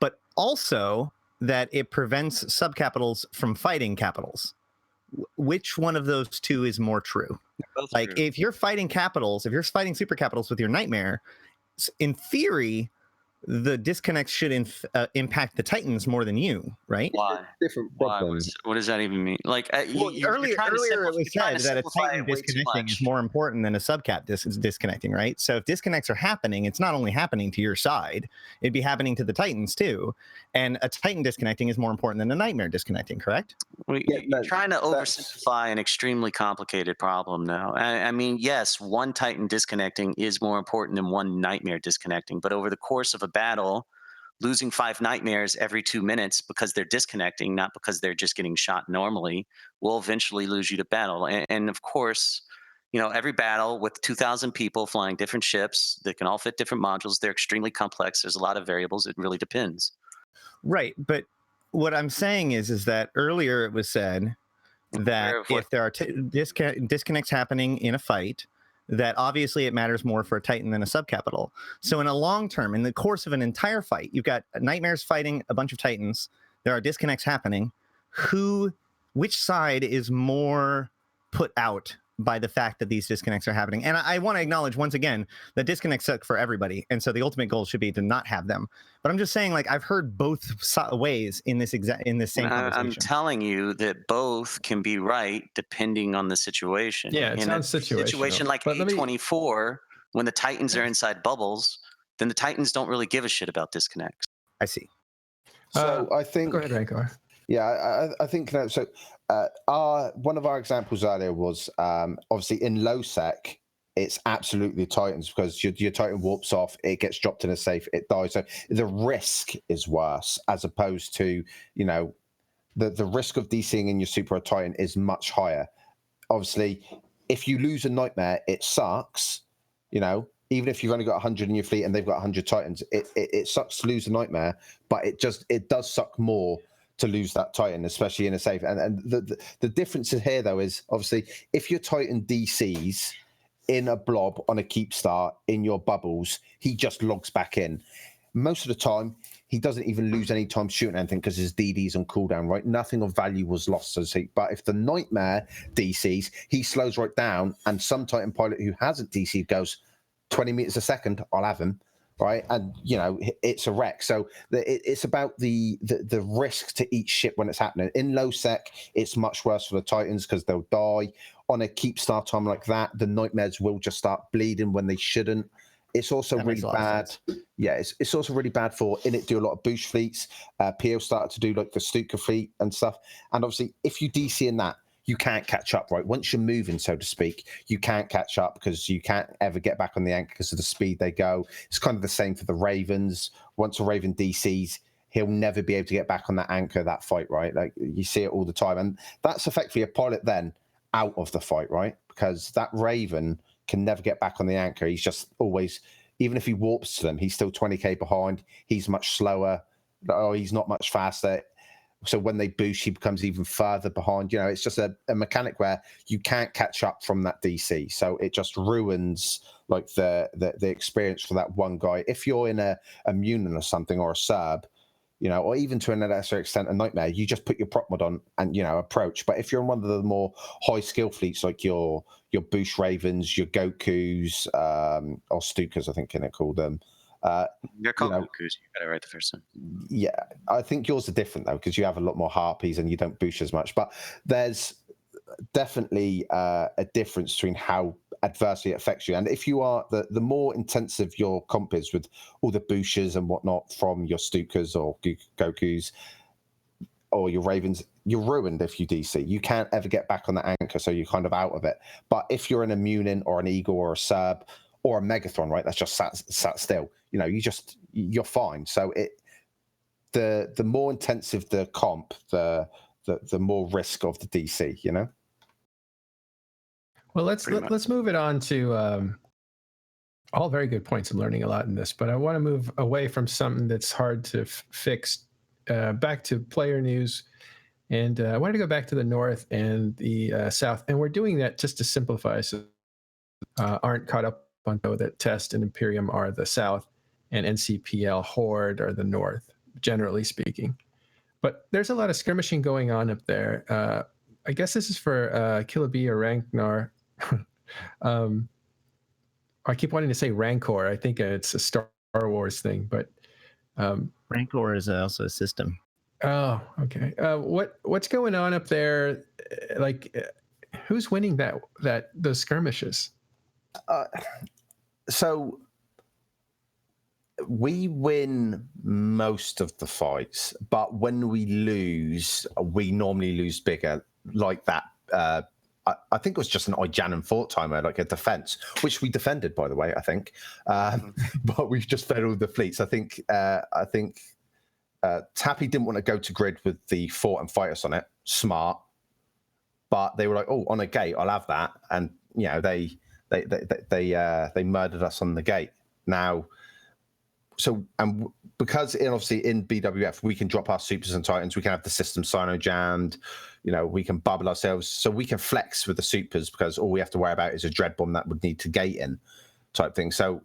but also that it prevents subcapitals from fighting capitals. Which one of those two is more true? Like, true. If you're fighting capitals, if you're fighting super capitals with your nightmare, in theory, the disconnects should impact the Titans more than you, right? Why? Different Why? problems. What does that even mean? Like, earlier it was said that a Titan disconnecting is more important than a subcap disconnecting, right? So if disconnects are happening, it's not only happening to your side, it'd be happening to the Titans too. And a Titan disconnecting is more important than a nightmare disconnecting, correct? You're trying to oversimplify an extremely complicated problem now. I mean, yes, one Titan disconnecting is more important than one nightmare disconnecting, but over the course of a battle, losing 5 nightmares every 2 minutes because they're disconnecting, not because they're just getting shot normally, will eventually lose you to battle. And of course, every battle with 2,000 people flying different ships that can all fit different modules, they're extremely complex. There's a lot of variables. It really depends. Right. But what I'm saying is that earlier it was said that if there are disconnects happening in a fight, that obviously it matters more for a Titan than a subcapital. So in a long term, in the course of an entire fight, you've got nightmares fighting a bunch of Titans. There are disconnects happening. Which side is more put out by the fact that these disconnects are happening? And I want to acknowledge once again that disconnects suck for everybody, and so the ultimate goal should be to not have them. But I'm just saying, like, I've heard both ways in this same conversation. I'm telling you that both can be right depending on the situation. Yeah, it sounds situational. Situation like A24, when the Titans are inside bubbles, then the Titans don't really give a shit about disconnects. I see. So I think. Go ahead, Rancor. Yeah, I think so. One of our examples earlier was obviously in low sec, it's absolutely Titans because your Titan warps off, it gets dropped in a safe, it dies. So the risk is worse as opposed to, the risk of DCing in your Super Titan is much higher. Obviously, if you lose a nightmare, it sucks. Even if you've only got 100 in your fleet and they've got 100 Titans, it sucks to lose a nightmare, but it does suck more to lose that Titan, especially in a safe. And the difference here, though, is obviously if your Titan DCs in a blob on a Keepstar in your bubbles, he just logs back in. Most of the time, he doesn't even lose any time shooting anything because his DD's on cooldown, right? Nothing of value was lost. But if the Nightmare DCs, he slows right down, and some Titan pilot who hasn't DC'd goes 20 meters a second, I'll have him. Right, and it's a wreck. So it's about the risk to each ship when it's happening. In low sec, it's much worse for the Titans because they'll die. On a Keepstar time like that, the Nightmares will just start bleeding when they shouldn't. It's also really bad. Yeah, it's also really bad for Init do a lot of boost fleets. PO started to do like the Stuka fleet and stuff. And obviously, if you DC in that, you can't catch up, right? Once you're moving, so to speak, you can't catch up because you can't ever get back on the anchor because of the speed they go. It's kind of the same for the Ravens. Once a Raven DCs, he'll never be able to get back on that anchor, that fight, right? Like you see it all the time. And that's effectively a pilot then out of the fight, right? Because that Raven can never get back on the anchor. He's just always even if he warps to them, he's still 20k behind. He's much slower. Oh, he's not much faster. So when they boost, he becomes even further behind. You know, it's just a mechanic where you can't catch up from that DC. So it just ruins like the experience for that one guy. If you're in a Munin or something, or a Serb, you know, or even to a lesser extent a Nightmare, you just put your prop mod on and, you know, approach. But if you're in one of the more high skill fleets, like your Boosh Ravens, your Gokus, or Stukas, I think can it call them. You're called Gokus. You got it right the first time. Yeah, I think yours are different though, because you have a lot more harpies and you don't boost as much. But there's definitely a difference between how adversely it affects you. And if you are the more intensive your comp is with all the boosters and whatnot from your Stukas or Gokus or your Ravens, you're ruined if you DC. You can't ever get back on the anchor, so you're kind of out of it. But if you're in a Munin or an Eagle or a Serb or a Megathron, right, that's just sat still, you know, you're fine. So the more intensive the comp, the more risk of the DC, you know. Well, let's move it on to all very good points. I'm learning a lot in this, but I want to move away from something that's hard to fix, back to player news. And I wanted to go back to the north and the south, and we're doing that just to simplify, so aren't caught up on that Test and Imperium are the south, and NCPL Horde are the north, generally speaking. But there's a lot of skirmishing going on up there. I guess this is for Killaby or Ranknar. I keep wanting to say Rancor. I think it's a Star Wars thing, but Rancor is also a system. Oh, okay. What's going on up there? Like, who's winning those skirmishes? So we win most of the fights, but when we lose, we normally lose bigger, like that. I think it was just an Ijanan fort timer, like a defense, which we defended, by the way, I think. But we've just fed all the fleets. I think Tappy didn't want to go to grid with the fort and fight us on it. Smart. But they were like, oh, on a gate, I'll have that. And, you know, they murdered us on the gate. Now, so, and because obviously in BWF, we can drop our supers and titans, we can have the system sino jammed, you know, we can bubble ourselves, so we can flex with the supers because all we have to worry about is a dread bomb that would need to gate in type thing. So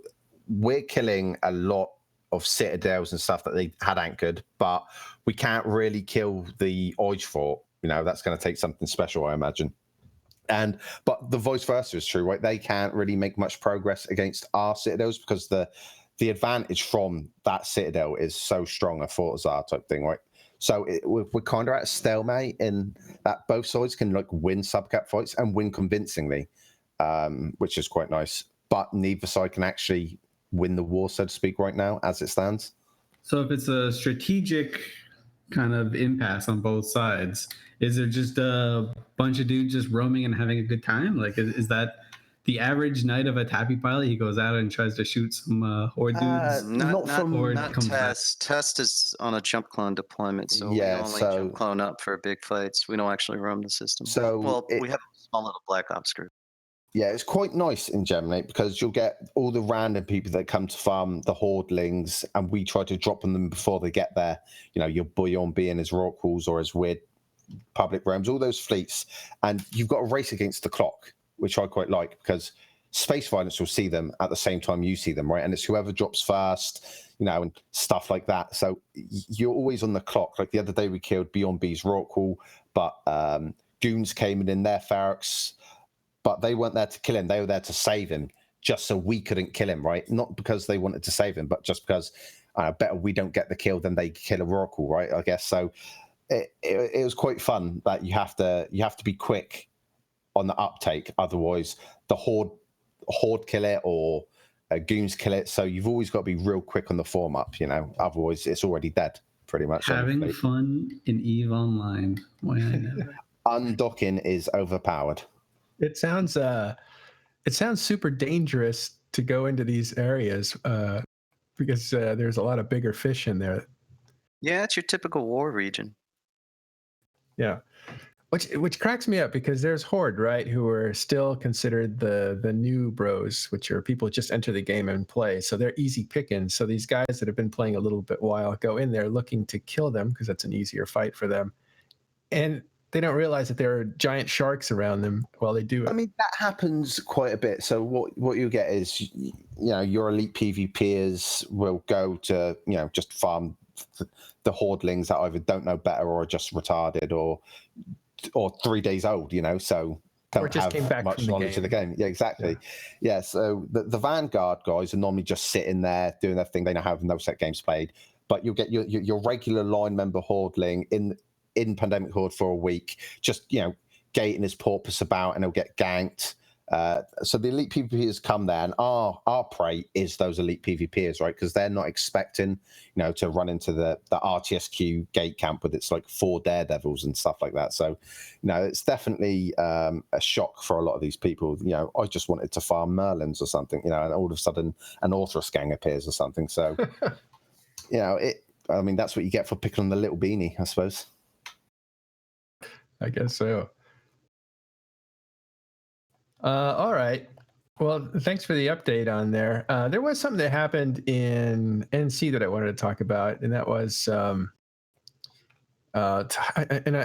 we're killing a lot of citadels and stuff that they had anchored, but we can't really kill the Oij fort. You know, that's going to take something special, I imagine. But the vice versa is true, right? They can't really make much progress against our citadels because the advantage from that citadel is so strong, a Fortizar type thing, right? So we're kind of at a stalemate in that both sides can like win subcap fights and win convincingly, which is quite nice. But neither side can actually win the war, so to speak, right now as it stands. So if it's a strategic kind of impasse on both sides, is there just a bunch of dudes just roaming and having a good time? Like, is that the average night of a Tappy pilot? He goes out and tries to shoot some Horde dudes? Not comes back. Test. Test is on a jump clone deployment, so Yeah, we only so- jump clone up for big fights. We don't actually roam the system. So well, we have a small little Black Ops group. Yeah, it's quite nice in Germinate because you'll get all the random people that come to farm the Hordelings, and we try to drop on them before they get there. You know, your Bouillon B and his Rockwalls or his weird public realms, all those fleets. And you've got to race against the clock, which I quite like because Space Violence will see them at the same time you see them, right? And it's whoever drops first, you know, and stuff like that. So you're always on the clock. Like the other day we killed Beyond B's Rockwall, but Goons came in their Ferox, but they weren't there to kill him. They were there to save him, just so we couldn't kill him, right? Not because they wanted to save him, but just because better we don't get the kill than they kill a Rockwall, right? I guess so. It was quite fun that you have to be quick on the uptake, otherwise the horde kill it or Goons kill it. So you've always got to be real quick on the form up, you know. Otherwise, it's already dead, pretty much. Having fun in EVE Online. Why I never. Undocking is overpowered. It sounds super dangerous to go into these areas because there's a lot of bigger fish in there. Yeah, it's your typical war region. Yeah. which cracks me up because there's Horde, right, who are still considered the new bros, which are people who just enter the game and play. So they're easy pickings. So these guys that have been playing a little bit while go in there looking to kill them because that's an easier fight for them. And they don't realize that there are giant sharks around them while they do it. I mean, that happens quite a bit. So what you get is, your elite PvPers will go to, just farm the Hordelings that either don't know better or are just retarded or 3 days old, so don't just came back much from the knowledge of the game. Yeah, exactly. Yeah, so the Vanguard guys are normally just sitting there doing their thing. They don't have no set games played, but you'll get your regular line member Hordeling in Pandemic Horde for a week, just gating his porpoise about, and he'll get ganked. So the elite PvPers come there, and our prey is those elite PvPers, right? Because they're not expecting, to run into the RTSQ gate camp with its like 4 daredevils and stuff like that. So, it's definitely a shock for a lot of these people. I just wanted to farm Merlins or something, and all of a sudden an Orthrus gang appears or something. So, I mean, that's what you get for picking on the little beanie, I suppose. I guess so. All right. Well, thanks for the update on there. There was something that happened in NC that I wanted to talk about, and that was, and I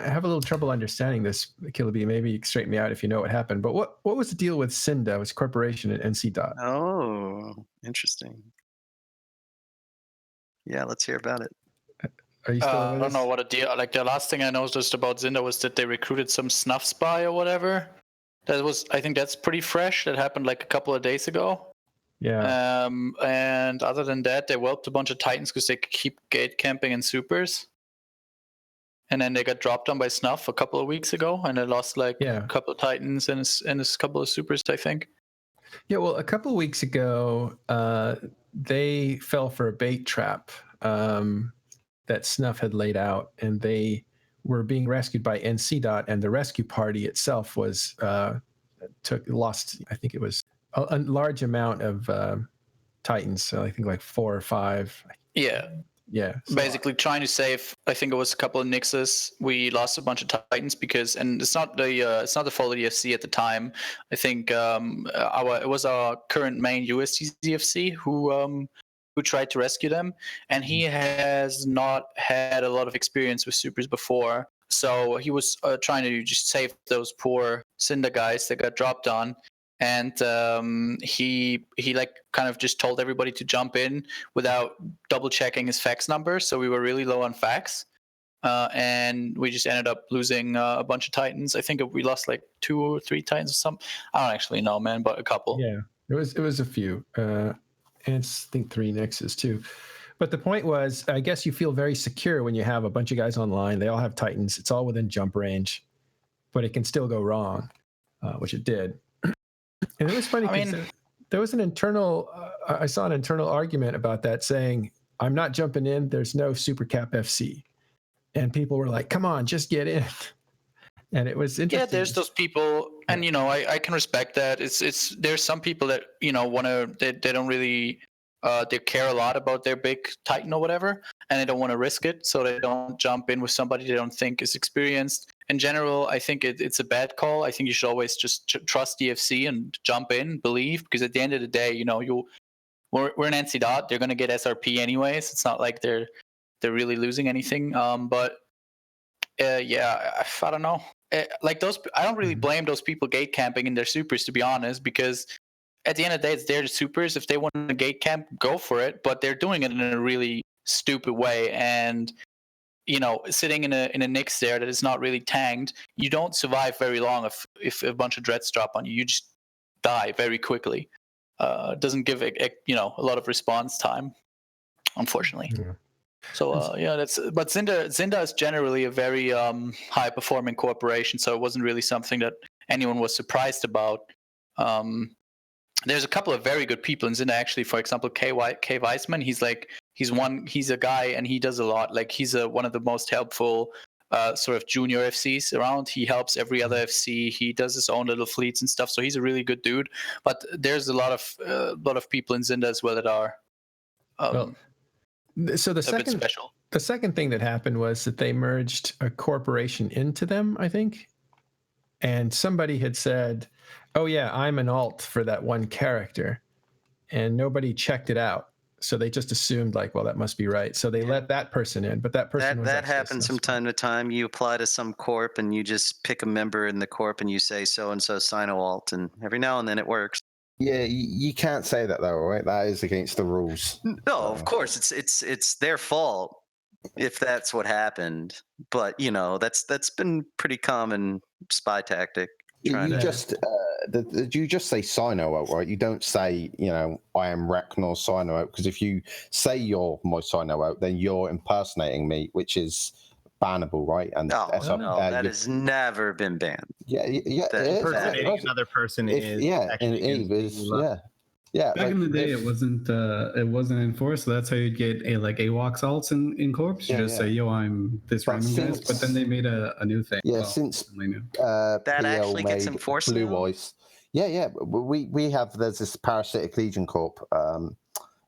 have a little trouble understanding this, Killaby. Maybe straighten me out if you know what happened. But what was the deal with Cinda? It was corporation at NC Dot. Oh, interesting. Yeah, let's hear about it. Are you still I don't know what a deal. Like the last thing I noticed about Zinda was that they recruited some snuff spy or whatever. I think that's pretty fresh. That happened like a couple of days ago. Yeah. And other than that, they whelped a bunch of Titans because they could keep gate camping in supers. And then they got dropped on by snuff a couple of weeks ago, and they lost a couple of Titans and a couple of supers, I think. Yeah, well, a couple of weeks ago, they fell for a bait trap that Snuff had laid out, and they were being rescued by NC Dot, and the rescue party itself was lost. I think it was a large amount of Titans. So I think like 4 or 5. Yeah. Yeah. So basically trying to save. I think it was a couple of Nixes. We lost a bunch of Titans because, and it's not the fault of the FC at the time. I think it was our current main USTZFC who tried to rescue them, and he has not had a lot of experience with supers before, so he was trying to just save those poor Cinder guys that got dropped on, and he like kind of just told everybody to jump in without double checking his fax number, so we were really low on fax, and we just ended up losing a bunch of Titans. I think we lost like 2 or 3 Titans or something. I don't actually know, man, but a couple. Yeah, it was a few. And I think 3 Nixes too. But the point was, I guess you feel very secure when you have a bunch of guys online. They all have Titans. It's all within jump range, but it can still go wrong, which it did. And it was funny because there was an internal, I saw an internal argument about that saying, I'm not jumping in. There's no Super Cap FC. And people were like, come on, just get in. And it was interesting. Yeah, there's those people, and I can respect that. There's some people that they don't really they care a lot about their big Titan or whatever, and they don't want to risk it, so they don't jump in with somebody they don't think is experienced. In general, I think it's a bad call. I think you should always just trust DFC and jump in, believe, because at the end of the day, we're an NC Dot. They're going to get SRP anyways. It's not like they're really losing anything. But yeah, I don't know. Like those, I don't really blame those people gate camping in their supers, to be honest, because at the end of the day, it's their supers. If they want to gate camp, go for it. But they're doing it in a really stupid way, and sitting in a Nyx there that is not really tanked, you don't survive very long if a bunch of dreads drop on you. You just die very quickly. It doesn't give a lot of response time, unfortunately. Yeah. So but Zinda is generally a very high performing corporation, so it wasn't really something that anyone was surprised about. There's a couple of very good people in Zinda, actually. For example, K Weissman, he's a guy, and he does a lot. Like, he's one of the most helpful sort of junior FCs around. He helps every other FC. He does his own little fleets and stuff. So he's a really good dude. But there's a lot of people in Zinda as well that are so the bit special. The second thing that happened was that they merged a corporation into them, I think. and somebody had said, "Oh yeah, I'm an alt for that one character," and nobody checked it out. So they just assumed like, well, that must be right. So they let that person in, but that person was that actually a happens from suspect. time to time. You apply to some corp and you just pick a member in the corp and you say so and so sign a alt, and every now and then it works. Yeah, you can't say that though, right? That is against the rules. No, of course it's their fault if that's what happened. But you know, that's been pretty common spy tactic. Trying You to just say Sino out, right? You don't say, I am Reknor Sino out, because if you say you're my Sino out, then you're impersonating me, which is bannable, right? And no, that has never been banned. Yeah, it is. Impersonating another person is actually against the law. Yeah. Back in the day, it wasn't enforced, so that's how you'd get AWACS alts in corps. You just say, "Yo, I'm this random guy." But then they made a new thing. Yeah, since that PL actually gets made enforced. Blue Eyes. Yeah. We have there's this Parasitic Legion Corp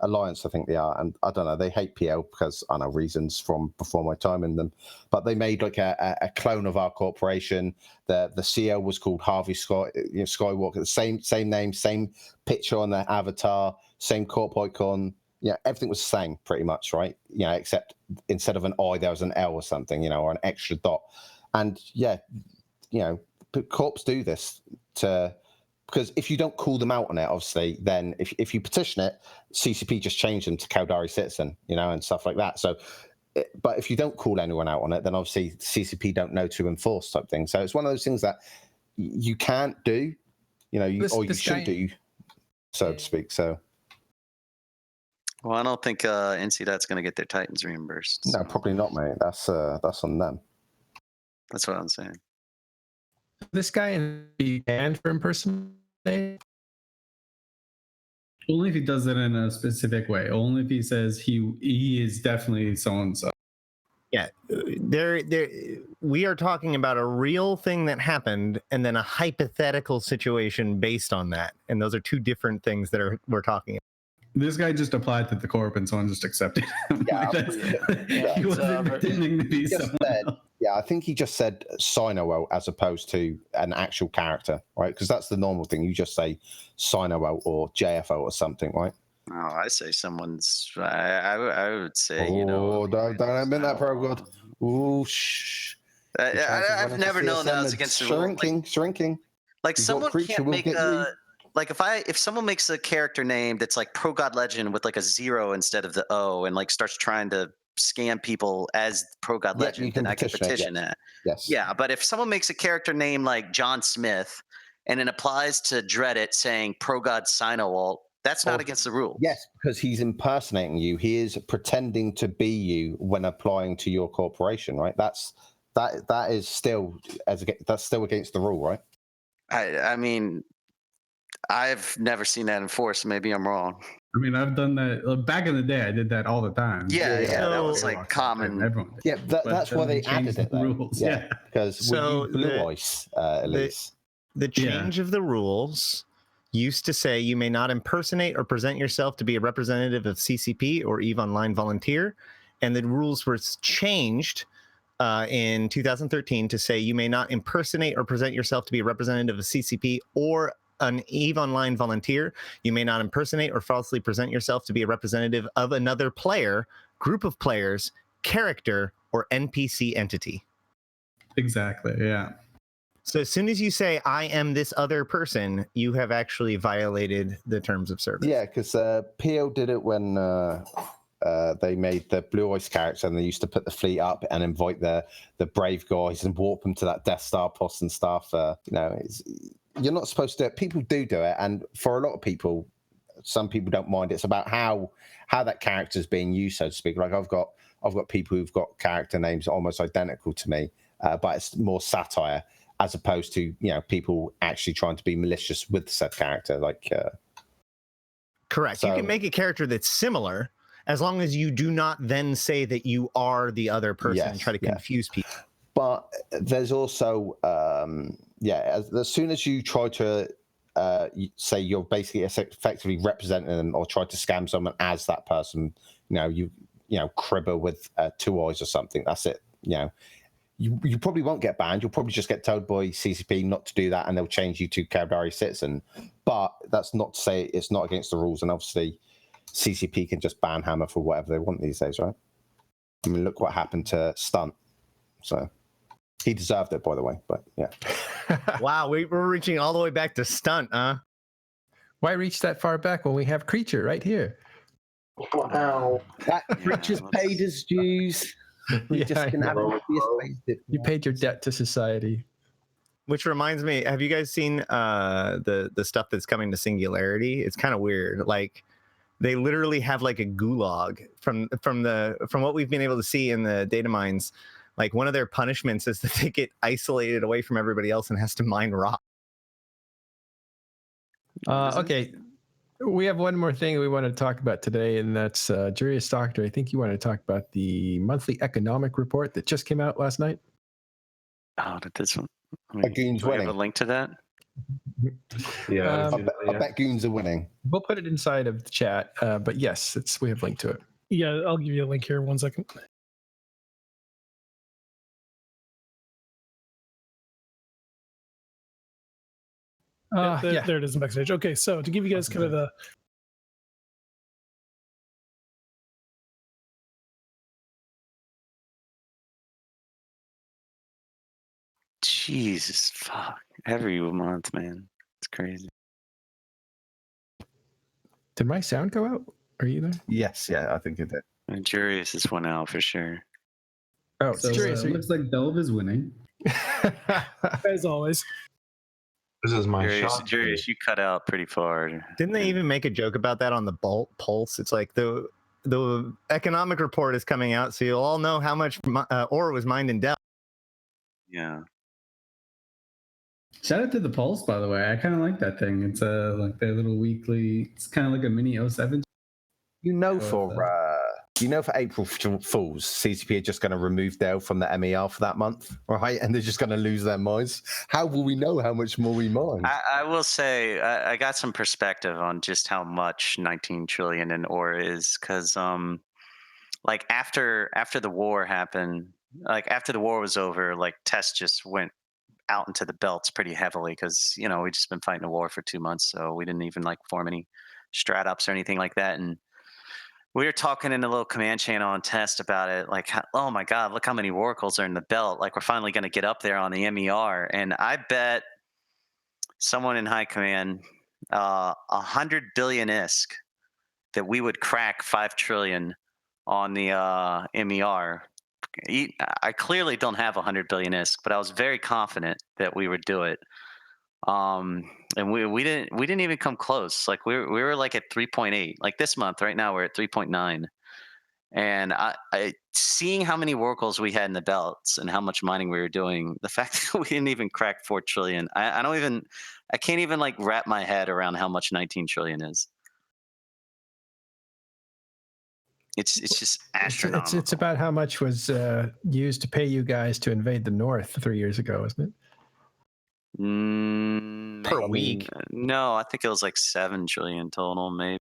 alliance, I think they are, and I don't know. They hate PL because I know reasons from before my time in them. But they made like a clone of our corporation. The CEO was called Harvey Skywalker. The same name, same picture on the avatar, same corp icon. Yeah, everything was the same pretty much, right? Except instead of an I, there was an L or something, or an extra dot. And corps do this because if you don't call them out on it, obviously, then if you petition it, CCP just change them to Caldari Citizen, and stuff like that. So, but if you don't call anyone out on it, then obviously CCP don't know to enforce type thing. So it's one of those things that you can't do, you should do, so to speak. So. Well, I don't think NCDOT's going to get their Titans reimbursed. No, probably not, mate. That's on them. That's what I'm saying. This guy be banned for impersonating? Only if he does it in a specific way. Only if he says he is definitely so and so. Yeah, we are talking about a real thing that happened, and then a hypothetical situation based on that, and those are two different things that we're talking about. This guy just applied to the corp and someone just accepted him. He wasn't pretending to be someone else. Yeah, I think he just said Sino as opposed to an actual character, right? Because that's the normal thing. You just say Sino or JFO or something, right? Oh, I say someone's. I would say, don't admit that, Pro God. Ooh, shh. I've never known that I was against the rule. Shrinking. Like someone can't make a. Like if someone makes a character name that's like Pro God Legend with like a 0 instead of the O and like starts trying to scam people as Pro God Legend, then I can petition that. Yes. Yeah, but if someone makes a character name like John Smith and it applies to Dreadit saying Pro God Sino alt, that's not against the rules. Yes, because he's impersonating you. He is pretending to be you when applying to your corporation, right? That is still against the rule, right? I mean, I've never seen that enforced. Maybe I'm wrong. I mean, I've done that back in the day. I did that all the time. Yeah, that was like common. Everyone did. Yeah, that's why they added it. Rules. Yeah, because so Blue Ice, at least. The change of the rules used to say you may not impersonate or present yourself to be a representative of CCP or EVE Online volunteer, and the rules were changed in 2013 to say you may not impersonate or present yourself to be a representative of CCP or an EVE Online volunteer. You may not impersonate or falsely present yourself to be a representative of another player, group of players, character, or NPC entity. Exactly, yeah. So as soon as you say, I am this other person, you have actually violated the terms of service. Yeah, because PL did it when they made the Blue Ice character, and they used to put the fleet up and invite the brave guys and warp them to that Death Star post and stuff. You're not supposed to do it. People do it, and for a lot of people, some people don't mind. It's about how that character is being used, so to speak. Like I've got people who've got character names almost identical to me, but it's more satire as opposed to people actually trying to be malicious with said character. Correct. You can make a character that's similar as long as you do not then say that you are the other person and try to confuse people. But there's also, as soon as you try to say you're basically effectively representing them or try to scam someone as that person, you cribber with 2 eyes or something, that's it. You probably won't get banned. You'll probably just get told by CCP not to do that, and they'll change you to Caldari citizen. But that's not to say it's not against the rules. And obviously, CCP can just ban Hammer for whatever they want these days, right? I mean, look what happened to Stunt. So he deserved it, by the way. But yeah. Wow, we're reaching all the way back to Stunt, huh? Why reach that far back when we have Creature right here? Wow. That Creature's paid his dues. We just I can have know. you paid your debt to society. Which reminds me, have you guys seen the stuff that's coming to Singularity? It's kind of weird. Like they literally have like a gulag from what we've been able to see in the data mines. Like one of their punishments is that they get isolated away from everybody else and has to mine rock. Okay. We have one more thing we want to talk about today, and that's Julius Doctor. I think you want to talk about the monthly economic report that just came out last night. Oh, did this one? Goons Do we have winning. a link to that? Yeah, I bet Goons are winning. We'll put it inside of the chat, but yes, we have a link to it. Yeah, I'll give you a link here. 1 second. There it is in backstage. Okay, so to give you guys kind of the Jesus, fuck. Every month, man. It's crazy. Did my sound go out? Are you there? Yes, yeah, I think it did. And Jurius is one out for sure. Oh, So Jurius, it looks like Delve is winning. as always. This is my shot. Jurius, you cut out pretty far. Didn't they even make a joke about that on the Pulse? It's like the economic report is coming out, so you'll all know how much ore was mined in Delve. Yeah. Shout out to the Pulse, by the way. I kind of like that thing. It's like their little weekly. It's kind of like a mini 07. You know, for April Fools, CCP are just going to remove Dell from the MER for that month, right? And they're just going to lose their mines. How will we know how much more we mine? I will say I got some perspective on just how much 19 trillion in ore is, because like after the war happened, like after the war was over, like tests just went out into the belts pretty heavily, because we just been fighting a war for 2 months, so we didn't even like form any strat ups or anything like that. And we were talking in a little command channel on test about it, like, oh my god, look how many oracles are in the belt, like we're finally going to get up there on the MER. And I bet someone in high command 100 billion ISK that we would crack 5 trillion on the MER. I clearly don't have 100 billion ISK, but I was very confident that we would do it. And we didn't even come close. Like we were like at 3.8. Like this month, right now we're at 3.9. And I seeing how many oracles we had in the belts and how much mining we were doing, the fact that we didn't even crack 4 trillion, I can't even like wrap my head around how much 19 trillion is. It's just astronomical. It's about how much was used to pay you guys to invade the North 3 years ago, isn't it? Per week. No, I think it was like 7 trillion total, maybe.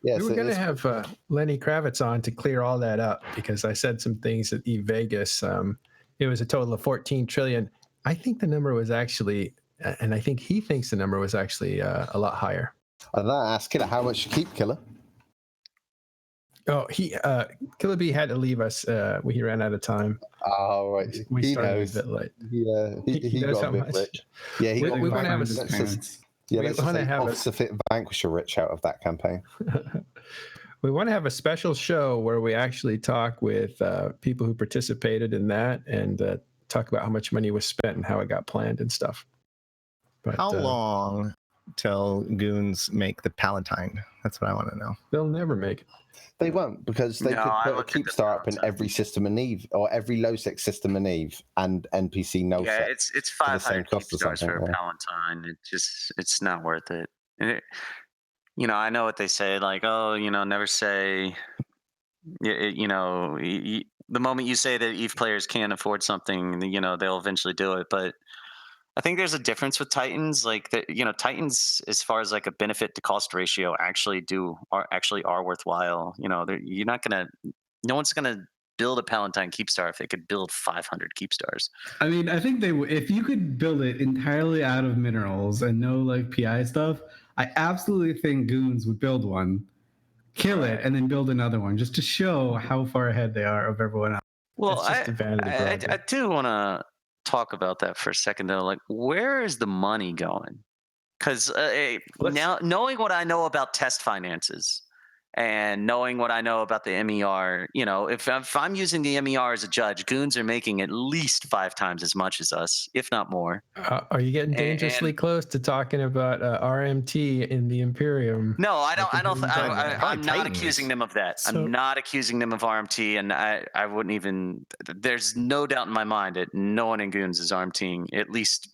Yeah, We were going to have Lenny Kravitz on to clear all that up, because I said some things at Vegas. It was a total of 14 trillion. I think the number was actually, and I think he thinks the number was actually a lot higher. I don't know, ask Killer how much you keep, Killer. Oh, Killer B had to leave us. He ran out of time. Oh, right. We he started knows. a bit late. Yeah, he knows got how a bit much. rich. Yeah, he got We want to have a. let's just say Officer Fit Vanquisher rich out of that campaign. We want to have a special show where we actually talk with people who participated in that, and talk about how much money was spent and how it got planned and stuff. But, how long till goons make the Palatine? That's what I want to know. They'll never make it. They won't, because they could put a Keepstar up in every system in Eve, or every low-sec system in Eve, and NPC no Yeah, set. it's 500 Keepstars for a yeah. Palatine. It's not worth it. And I know what they say, like, oh, never say, the moment you say that Eve players can't afford something, they'll eventually do it. But I think there's a difference with Titans. Like, Titans, as far as like a benefit to cost ratio, are worthwhile. No one's gonna build a Palatine Keepstar if they could build 500 Keepstars. I mean, I think if you could build it entirely out of minerals and no like PI stuff, I absolutely think Goons would build one, kill it, and then build another one just to show how far ahead they are of everyone else. Well, It's just a vanity project. I do want to talk about that for a second, though. Like, where is the money going? Because now, knowing what I know about test finances and knowing what I know about the MER, you know, if I'm using the MER as a judge, Goons are making at least 5 times as much as us, if not more. Are you getting dangerously close to talking about RMT in the Imperium? No, I don't. I'm not Titans. accusing them of that. So- I'm not accusing them of RMT, and I wouldn't even. There's no doubt in my mind that no one in Goons is RMTing, at least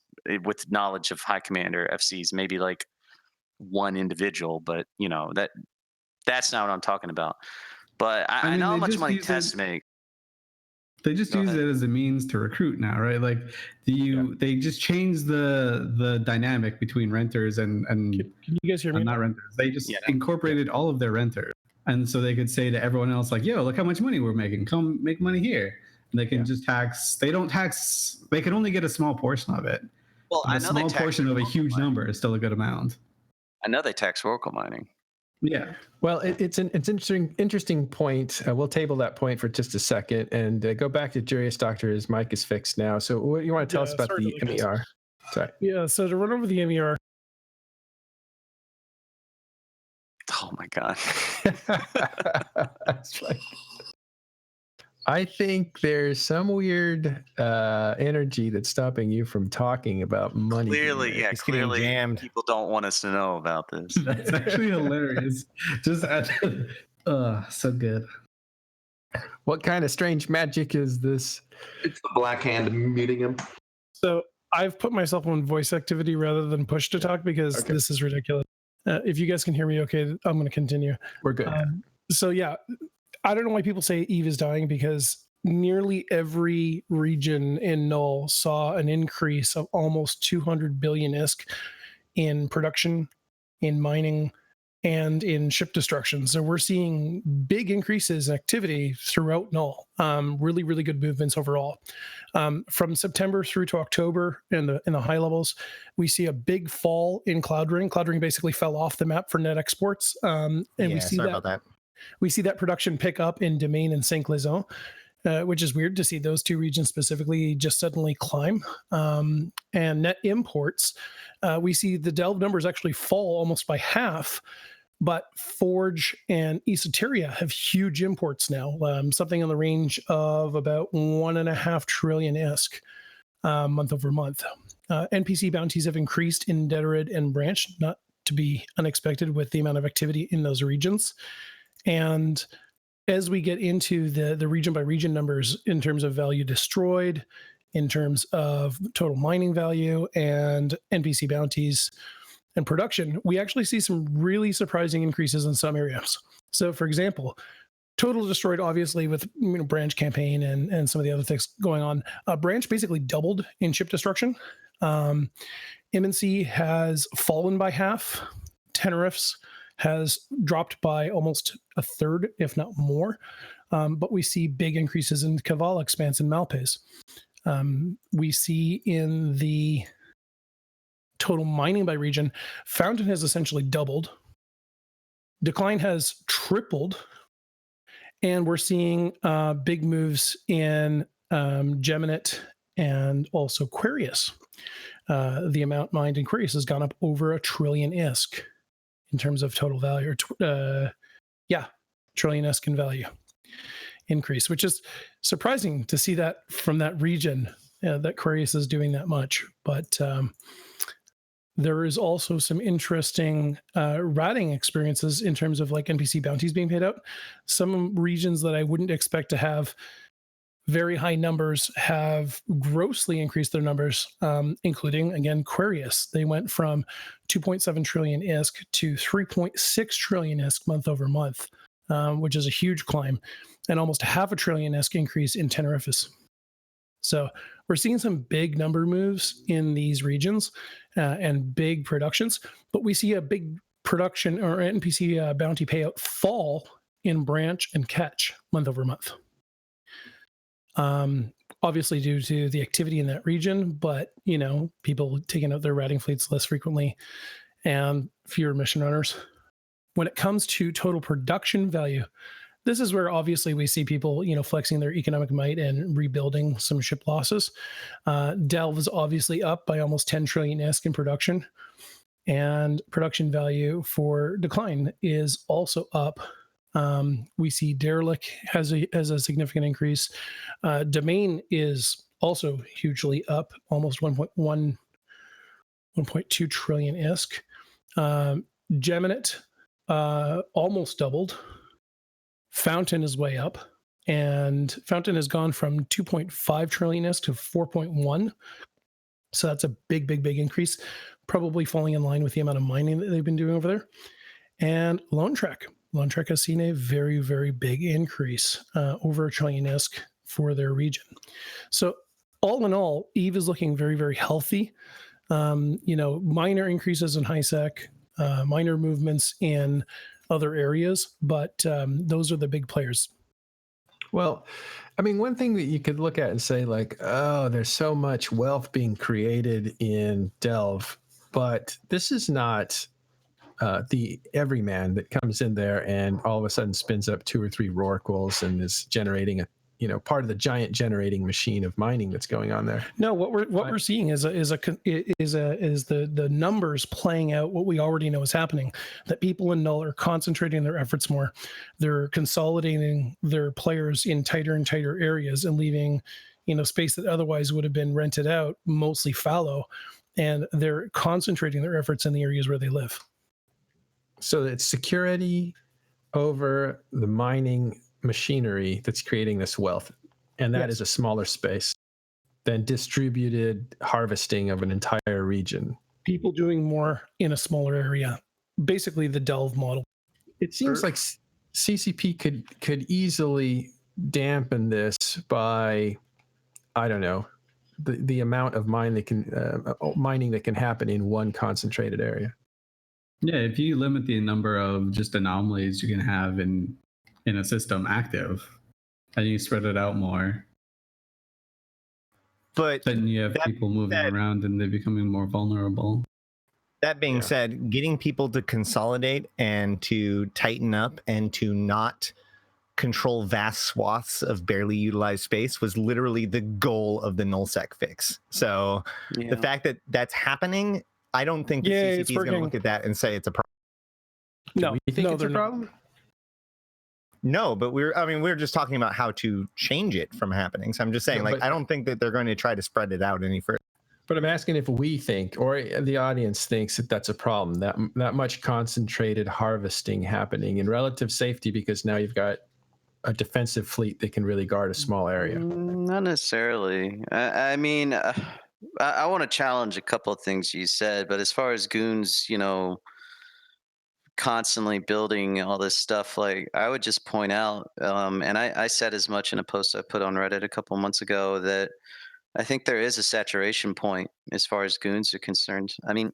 with knowledge of High Commander FCs. Maybe like one individual, but you know that's not what I'm talking about. But I mean, know how they much just money use tests make. They just Go use ahead. it as a means to recruit now, right? Like they just changed the dynamic between renters and Can you guys hear me? not renters. They just incorporated all of their renters, and so they could say to everyone else, like, "Yo, look how much money we're making. Come make money here." And they can just tax. They don't tax. They can only get a small portion of it. Well, But I a know small they tax portion of a Oracle huge mining. number is still a good amount. I know they tax Oracle mining. Yeah. Well, it's an interesting point. We'll table that point for just a second and go back to Jurius Doctor. His mic is fixed now. So what you want to tell us about sorry the about that, guys. MER? Sorry. Yeah, so to run over the MER, Oh my god. That's like, I think there's some weird energy that's stopping you from talking about money. Clearly, yeah, It's getting clearly jammed. people don't want us to know about this. That's actually hilarious. Just so good. What kind of strange magic is this? It's the Black Hand muting him. so I've put myself on voice activity rather than push to talk because Okay. this is ridiculous. If you guys can hear me okay, I'm going to continue. We're good. So yeah, I don't know why people say Eve is dying because nearly every region in Null saw an increase of almost 200 billion ISK in production, in mining, and in ship destruction. So we're seeing big increases in activity throughout Null. Really, really good movements overall. From September through to October in the high levels, we see a big fall in Cloud Ring. Cloud Ring basically fell off the map for net exports. And we see sorry that about that. we see that production pick up in Domain and Saint-Claison, which is weird to see those two regions specifically just suddenly climb. And net imports, we see the Delve numbers actually fall almost by half, but Forge and Esoteria have huge imports now, something in the range of about 1.5 trillion ISK month over month. NPC bounties have increased in Deterid and Branch, not to be unexpected with the amount of activity in those regions. And as we get into the region by region numbers in terms of value destroyed, in terms of total mining value and NPC bounties and production, we actually see some really surprising increases in some areas. So for example, total destroyed, obviously with Branch campaign and some of the other things going on, Branch basically doubled in ship destruction. MNC has fallen by half. Tenerife's has dropped by almost a third, if not more. But we see big increases in Kavala, Expanse, and Malpais. We see in the total mining by region, Fountain has essentially doubled. Decline has tripled. And we're seeing big moves in Geminate and also Quarius. The amount mined in Quarius has gone up over 1 trillion ISK in terms of total value. Trillion ISK in value increase, which is surprising to see that from that region, that Quarius is doing that much. But there is also some interesting ratting experiences in terms of like NPC bounties being paid out. Some regions that I wouldn't expect to have very high numbers have grossly increased their numbers, including, again, Quarius. They went from 2.7 trillion ISK to 3.6 trillion ISK month over month, which is a huge climb, and almost 0.5 trillion ISK increase in Tenerife's. So we're seeing some big number moves in these regions and big productions, but we see a big production or NPC bounty payout fall in Branch and Catch month over month. Obviously due to the activity in that region, but people taking out their ratting fleets less frequently and fewer mission runners. When it comes to total production value, this is where obviously we see people, flexing their economic might and rebuilding some ship losses. Delve is obviously up by almost 10 trillion ISK in production, and production value for Decline is also up. We see Derelict has a significant increase. Domain is also hugely up, almost 1.2 trillion ISK. Geminate almost doubled. Fountain is way up, and Fountain has gone from 2.5 trillion ISK to 4.1. So that's a big increase, probably falling in line with the amount of mining that they've been doing over there. And Lone Trek has seen a very, very big increase, over 1 trillion ISK for their region. So all in all, EVE is looking very, very healthy. Minor increases in Highsec, minor movements in other areas, but those are the big players. Well, I mean, one thing that you could look at and say, like, oh, there's so much wealth being created in Delve, but this is not the everyman that comes in there and all of a sudden spins up 2 or 3 rorquals and is generating part of the giant generating machine of mining that's going on there. No, what we're seeing is the numbers playing out what we already know is happening. That people in Null are concentrating their efforts more. They're consolidating their players in tighter and tighter areas and leaving, space that otherwise would have been rented out, mostly fallow, and they're concentrating their efforts in the areas where they live. So it's security over the mining machinery that's creating this wealth, and that is a smaller space than distributed harvesting of an entire region. People doing more in a smaller area, basically the Delve model. It seems like CCP could easily dampen this by, I don't know, the amount of mining that can happen in one concentrated area. Yeah, if you limit the number of just anomalies you can have in a system active, and you spread it out more, but then you have people moving around and they're becoming more vulnerable. That being said, getting people to consolidate and to tighten up and to not control vast swaths of barely utilized space was literally the goal of the nullsec fix. So the fact that that's happening, I don't think the CCP is going to look at that and say it's a problem. No, you think it's a problem? No, but we're just talking about how to change it from happening. So I'm just saying, I don't think that they're going to try to spread it out any further. But I'm asking if we think, or the audience thinks, that that's a problem, that much concentrated harvesting happening in relative safety, because now you've got a defensive fleet that can really guard a small area. Not necessarily. I mean, I want to challenge a couple of things you said, but as far as goons, constantly building all this stuff, like, I would just point out, and I said as much in a post I put on Reddit a couple months ago, that I think there is a saturation point as far as goons are concerned. I mean,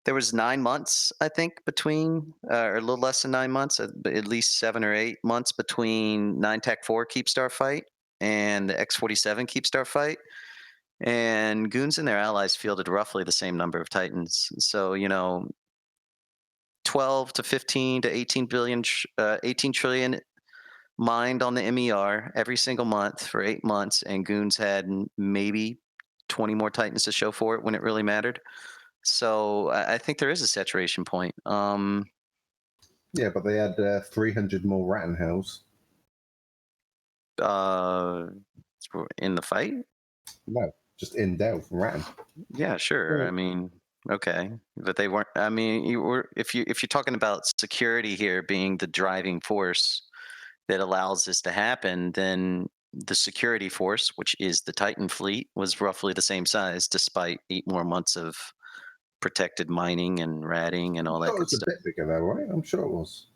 there was 9 months, I think, between, or a little less than 9 months, at least 7 or 8 months between 9 Tech 4 Keepstar fight and the X-47 Keepstar fight. And goons and their allies fielded roughly the same number of Titans. So, 12 to 15 to 18 billion, 18 trillion mined on the MER every single month for 8 months, and goons had maybe 20 more Titans to show for it when it really mattered. So I think there is a saturation point. Yeah, but they had 300 more Rattenhouse. In the fight? No, just in Delve, Ratten. Yeah, sure. I mean, okay, but they weren't. I mean, if you're talking about security here being the driving force that allows this to happen, then the security force, which is the Titan fleet, was roughly the same size, despite 8 more months of protected mining and ratting and all that good stuff. It was a bit bigger though, right? I'm sure it was.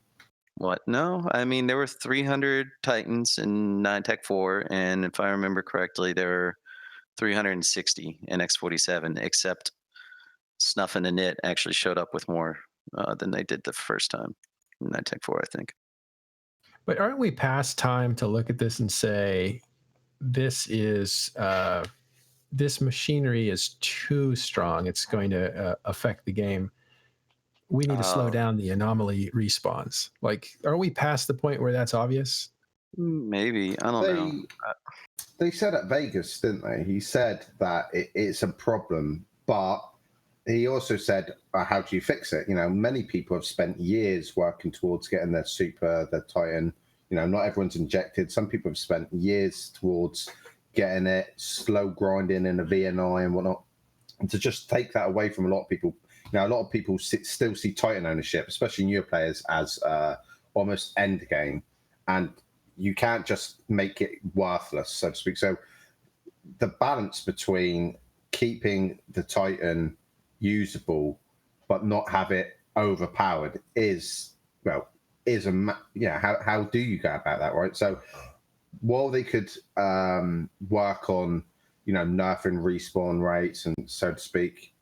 What? No, I mean, there were 300 Titans in 9 Tech 4, and if I remember correctly, there were 360 in X-47, except Snuff and the Knit actually showed up with more than they did the first time in 9 Tech 4, I think. But aren't we past time to look at this and say this is this machinery is too strong. It's going to affect the game. We need to slow down the anomaly respawns. Like, are we past the point where that's obvious? Maybe. I don't know. They said at Vegas, didn't they? He said that it's a problem, but he also said, how do you fix it? You know, many people have spent years working towards getting their super, their Titan. You know, not everyone's injected. Some people have spent years towards getting it, slow grinding in a VNI and whatnot. And to just take that away from a lot of people, you know, a lot of people still see Titan ownership, especially newer players, as almost end game. And you can't just make it worthless, so to speak. So the balance between keeping the Titan usable but not have it overpowered is how do you go about that, right? So while they could work on, you know, nerfing respawn rates and so to speak,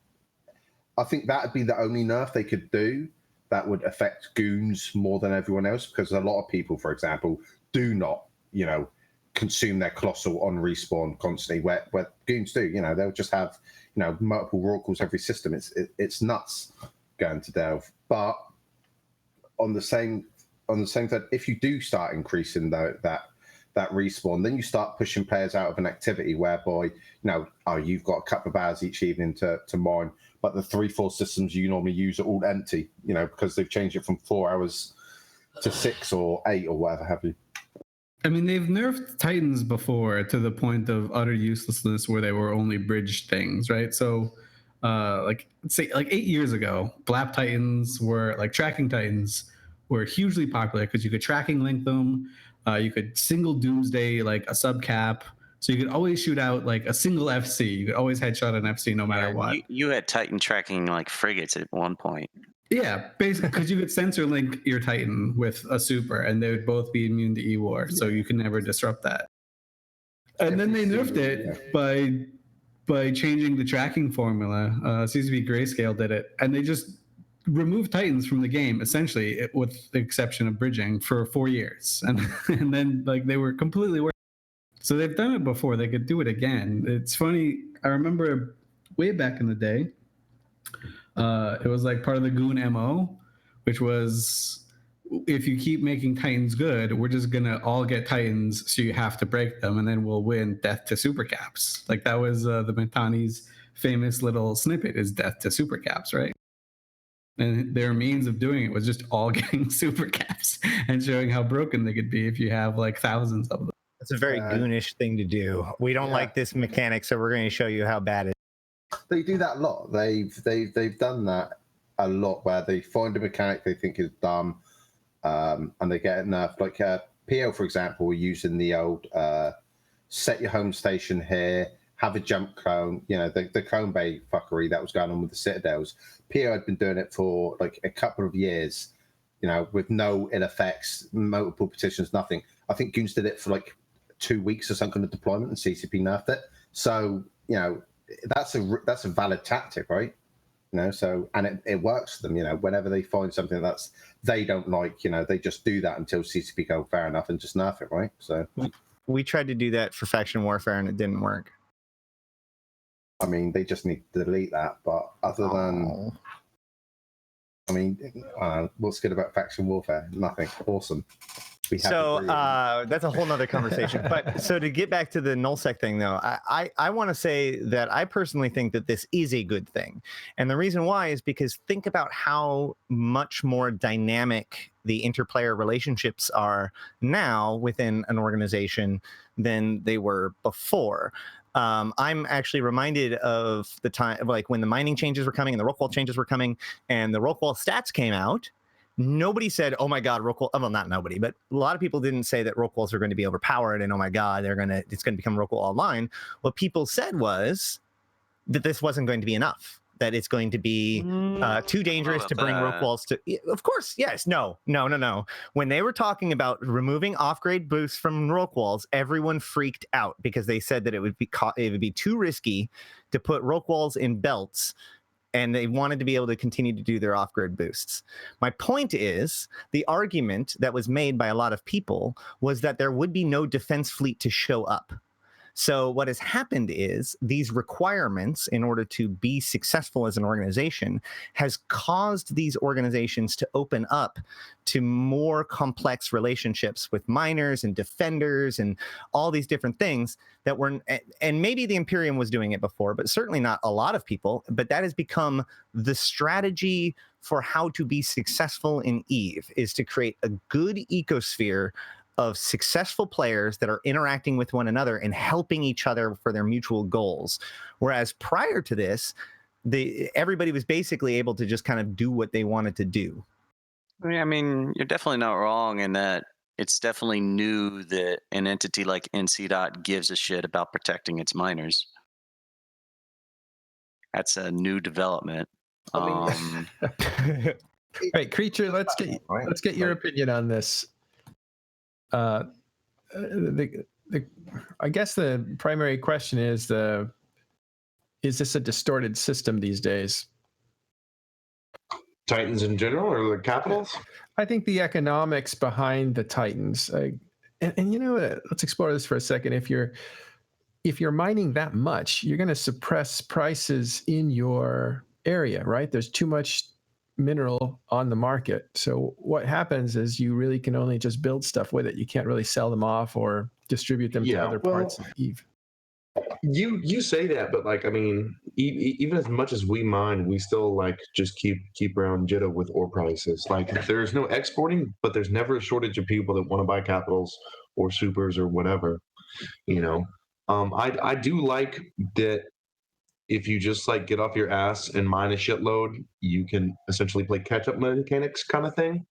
I think that would be the only nerf they could do that would affect goons more than everyone else, because a lot of people, for example, do not, you know, consume their colossal on respawn constantly, where goons do. You know, they'll just have, you know, multiple raw calls every system. It's nuts going to delve. But on the same side, if you do start increasing that respawn, then you start pushing players out of an activity whereby, you know, you've got a couple of hours each evening to mine, but the 3-4 systems you normally use are all empty, you know, because they've changed it from 4 hours to 6 or 8 or whatever have you. I mean, they've nerfed Titans before to the point of utter uselessness where they were only bridge things, right? So, like 8 years ago, Blap Titans were, like, tracking Titans were hugely popular because you could tracking link them. You could single doomsday, like, a subcap. So you could always shoot out, like, a single FC. You could always headshot an FC no matter what. You had Titan tracking, like, frigates at one point. Yeah, basically, because you could sensor link your Titan with a super, and they would both be immune to E-War, so you can never disrupt that. And then they nerfed it by changing the tracking formula. CCP Grayscale did it, and they just removed Titans from the game, essentially, with the exception of bridging, for 4 years. And then, like, they were completely worth. So they've done it before. They could do it again. It's funny. I remember way back in the day, it was like part of the Goon MO, which was, if you keep making Titans good, we're just going to all get Titans, so you have to break them, and then we'll win death to super caps. Like, that was the Mentani's famous little snippet, is death to super caps, right? And their means of doing it was just all getting super caps and showing how broken they could be if you have, like, thousands of them. It's a very goonish thing to do. We don't like this mechanic, so we're going to show you how bad it is. They do that a lot. They've done that a lot, where they find a mechanic they think is dumb, and they get it nerfed. Like PO, for example, were using the old set your home station here, have a jump cone. You know, the cone bay fuckery that was going on with the Citadels. PO had been doing it for like a couple of years, you know, with no ill effects, multiple petitions, nothing. I think Goons did it for like 2 weeks or something of deployment, and CCP nerfed it. So, you know, that's a valid tactic, right? You know, so, and it works for them. You know, whenever they find something that's they don't like, you know, they just do that until CCP go fair enough and just nerf it, right? So we tried to do that for faction warfare and it didn't work. I mean, they just need to delete that. But other than, I mean, what's good about faction warfare? Nothing. Awesome. So that's a whole nother conversation. But so to get back to the nullsec thing, though, I want to say that I personally think that this is a good thing. And the reason why is because think about how much more dynamic the interplayer relationships are now within an organization than they were before. I'm actually reminded of the time, like when the mining changes were coming and the roll call changes were coming and the roll call stats came out. Nobody said, oh my God, roll call. Well, not nobody, but a lot of people didn't say that roll calls are going to be overpowered and oh my God, it's going to become roll call online. What people said was that this wasn't going to be enough, that it's going to be too dangerous to bring roll calls to. Of course, yes, no. When they were talking about removing off-grade boosts from roll calls, everyone freaked out because they said that it would be too risky to put roll calls in belts. And they wanted to be able to continue to do their off-grid boosts. My point is, the argument that was made by a lot of people was that there would be no defense fleet to show up. So what has happened is these requirements in order to be successful as an organization has caused these organizations to open up to more complex relationships with miners and defenders and all these different things that were, and maybe the Imperium was doing it before, but certainly not a lot of people. But that has become the strategy for how to be successful in EVE, is to create a good ecosphere of successful players that are interacting with one another and helping each other for their mutual goals. Whereas prior to this, everybody was basically able to just kind of do what they wanted to do. I mean, you're definitely not wrong in that it's definitely new that an entity like NC. Gives a shit about protecting its miners. That's a new development. All right, Creature, let's get your opinion on this. I guess the primary question is this a distorted system these days? Titans in general, or the capitals? I think the economics behind the Titans, and you know, let's explore this for a second. If you're mining that much, you're going to suppress prices in your area, right? There's too much mineral on the market. So what happens is you really can only just build stuff with it. You can't really sell them off or distribute them to other parts of EVE. You say that, but like, I mean, even as much as we mine, we still like just keep around jitta with ore prices. Like, there's no exporting, but there's never a shortage of people that want to buy capitals or supers or whatever. You know, I do like that. If you just like get off your ass and mine a shitload, you can essentially play catch up mechanics kind of thing.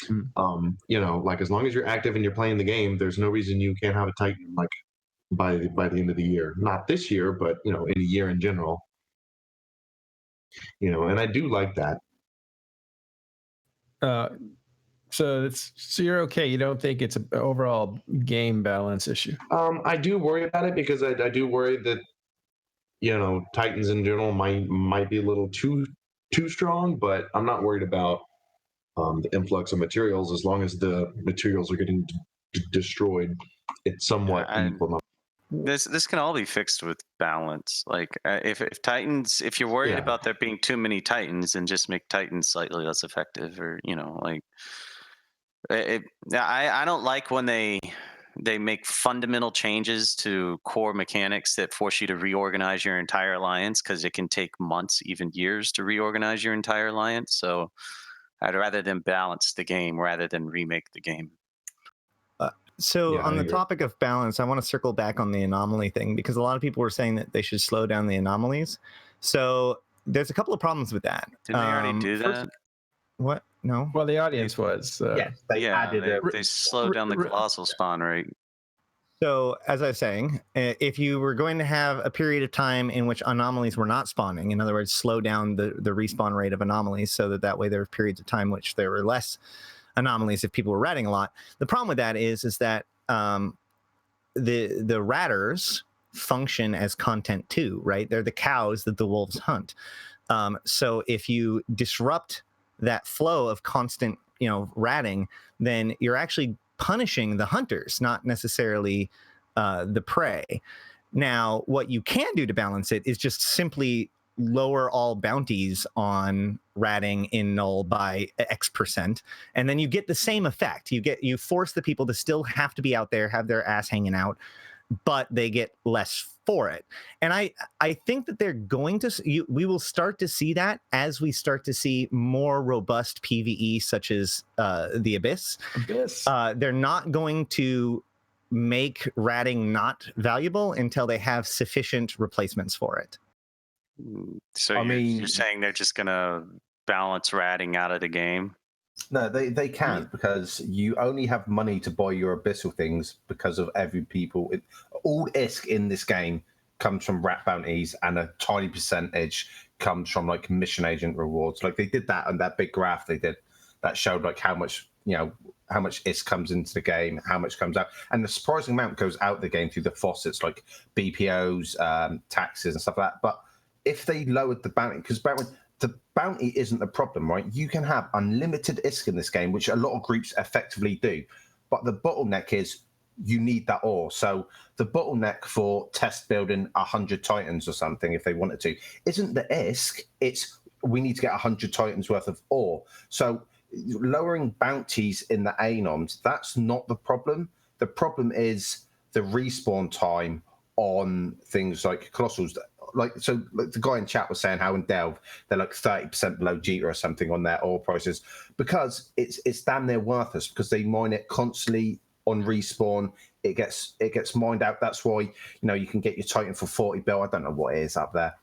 You know, like, as long as you're active and you're playing the game, there's no reason you can't have a Titan like by the end of the year. Not this year, but you know, in a year in general. You know, and I do like that. So you're okay. You don't think it's an overall game balance issue? I do worry about it because I do worry that, you know, Titans in general might be a little too strong, but I'm not worried about the influx of materials as long as the materials are getting destroyed. It's somewhat equal. This can all be fixed with balance. Like, if Titans, if you're worried about there being too many Titans, then just make Titans slightly less effective, or, you know, like, I don't like when they make fundamental changes to core mechanics that force you to reorganize your entire alliance, because it can take months, even years, to reorganize your entire alliance. So I'd rather them balance the game rather than remake the game. So on the topic of balance, I want to circle back on the anomaly thing, because a lot of people were saying that they should slow down the anomalies. So there's a couple of problems with that. Didn't they already do that? What? No. Well, the audience was. Yes, they slowed down the colossal spawn rate. So as I was saying, if you were going to have a period of time in which anomalies were not spawning, in other words, slow down the respawn rate of anomalies, so that way there were periods of time which there were less anomalies if people were ratting a lot. The problem with that is that the ratters function as content too, right? They're the cows that the wolves hunt. So if you disrupt that flow of constant, you know, ratting, then you're actually punishing the hunters, not necessarily the prey. Now, what you can do to balance it is just simply lower all bounties on ratting in null by X%, and then you get the same effect. You force the people to still have to be out there, have their ass hanging out, but they get less for it. And I think that they're going to, we will start to see that as we start to see more robust PvE, such as the Abyss. They're not going to make ratting not valuable until they have sufficient replacements for it. So you're saying they're just going to balance ratting out of the game? No, they can't, because you only have money to buy your abyssal things because of every people. All ISK in this game comes from rat bounties, and a tiny percentage comes from like mission agent rewards. Like, they did that on that big graph they did that showed like how much, you know, how much ISK comes into the game, how much comes out, and the surprising amount goes out the game through the faucets, like BPOs, taxes and stuff like that. But if they lowered the bounty, because the bounty isn't the problem, right? You can have unlimited ISK in this game, which a lot of groups effectively do. But the bottleneck is you need that ore. So the bottleneck for test building 100 Titans or something, if they wanted to, isn't the ISK, it's we need to get 100 Titans worth of ore. So lowering bounties in the anoms, that's not the problem. The problem is the respawn time on things like Colossals. Like the guy in chat was saying how in Delve they're like 30% below Jita or something on their ore prices, because it's damn near worthless, because they mine it constantly on respawn. It gets mined out. That's why, you know, you can get your Titan for 40 bill. I don't know what it is up there,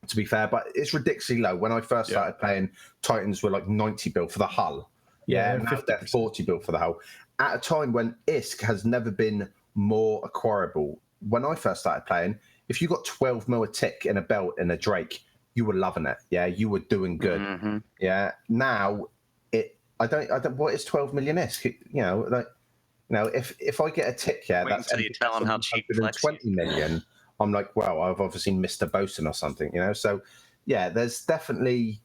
to be fair, but it's ridiculously low. When I first started playing, Titans were like 90 bill for the hull. Yeah, now they're 40 bill for the hull. At a time when ISK has never been more acquirable. When I first started playing, if you got 12 mil a tick in a belt and a Drake, you were loving it. Yeah, you were doing good. Yeah. Now I don't. What is 12 million ISK? You know, like, you know, if I get a tick, Wait until you tell them how cheap Flex 20 million. I'm like, well, I've obviously missed a bosun or something, you know. So, yeah, it's definitely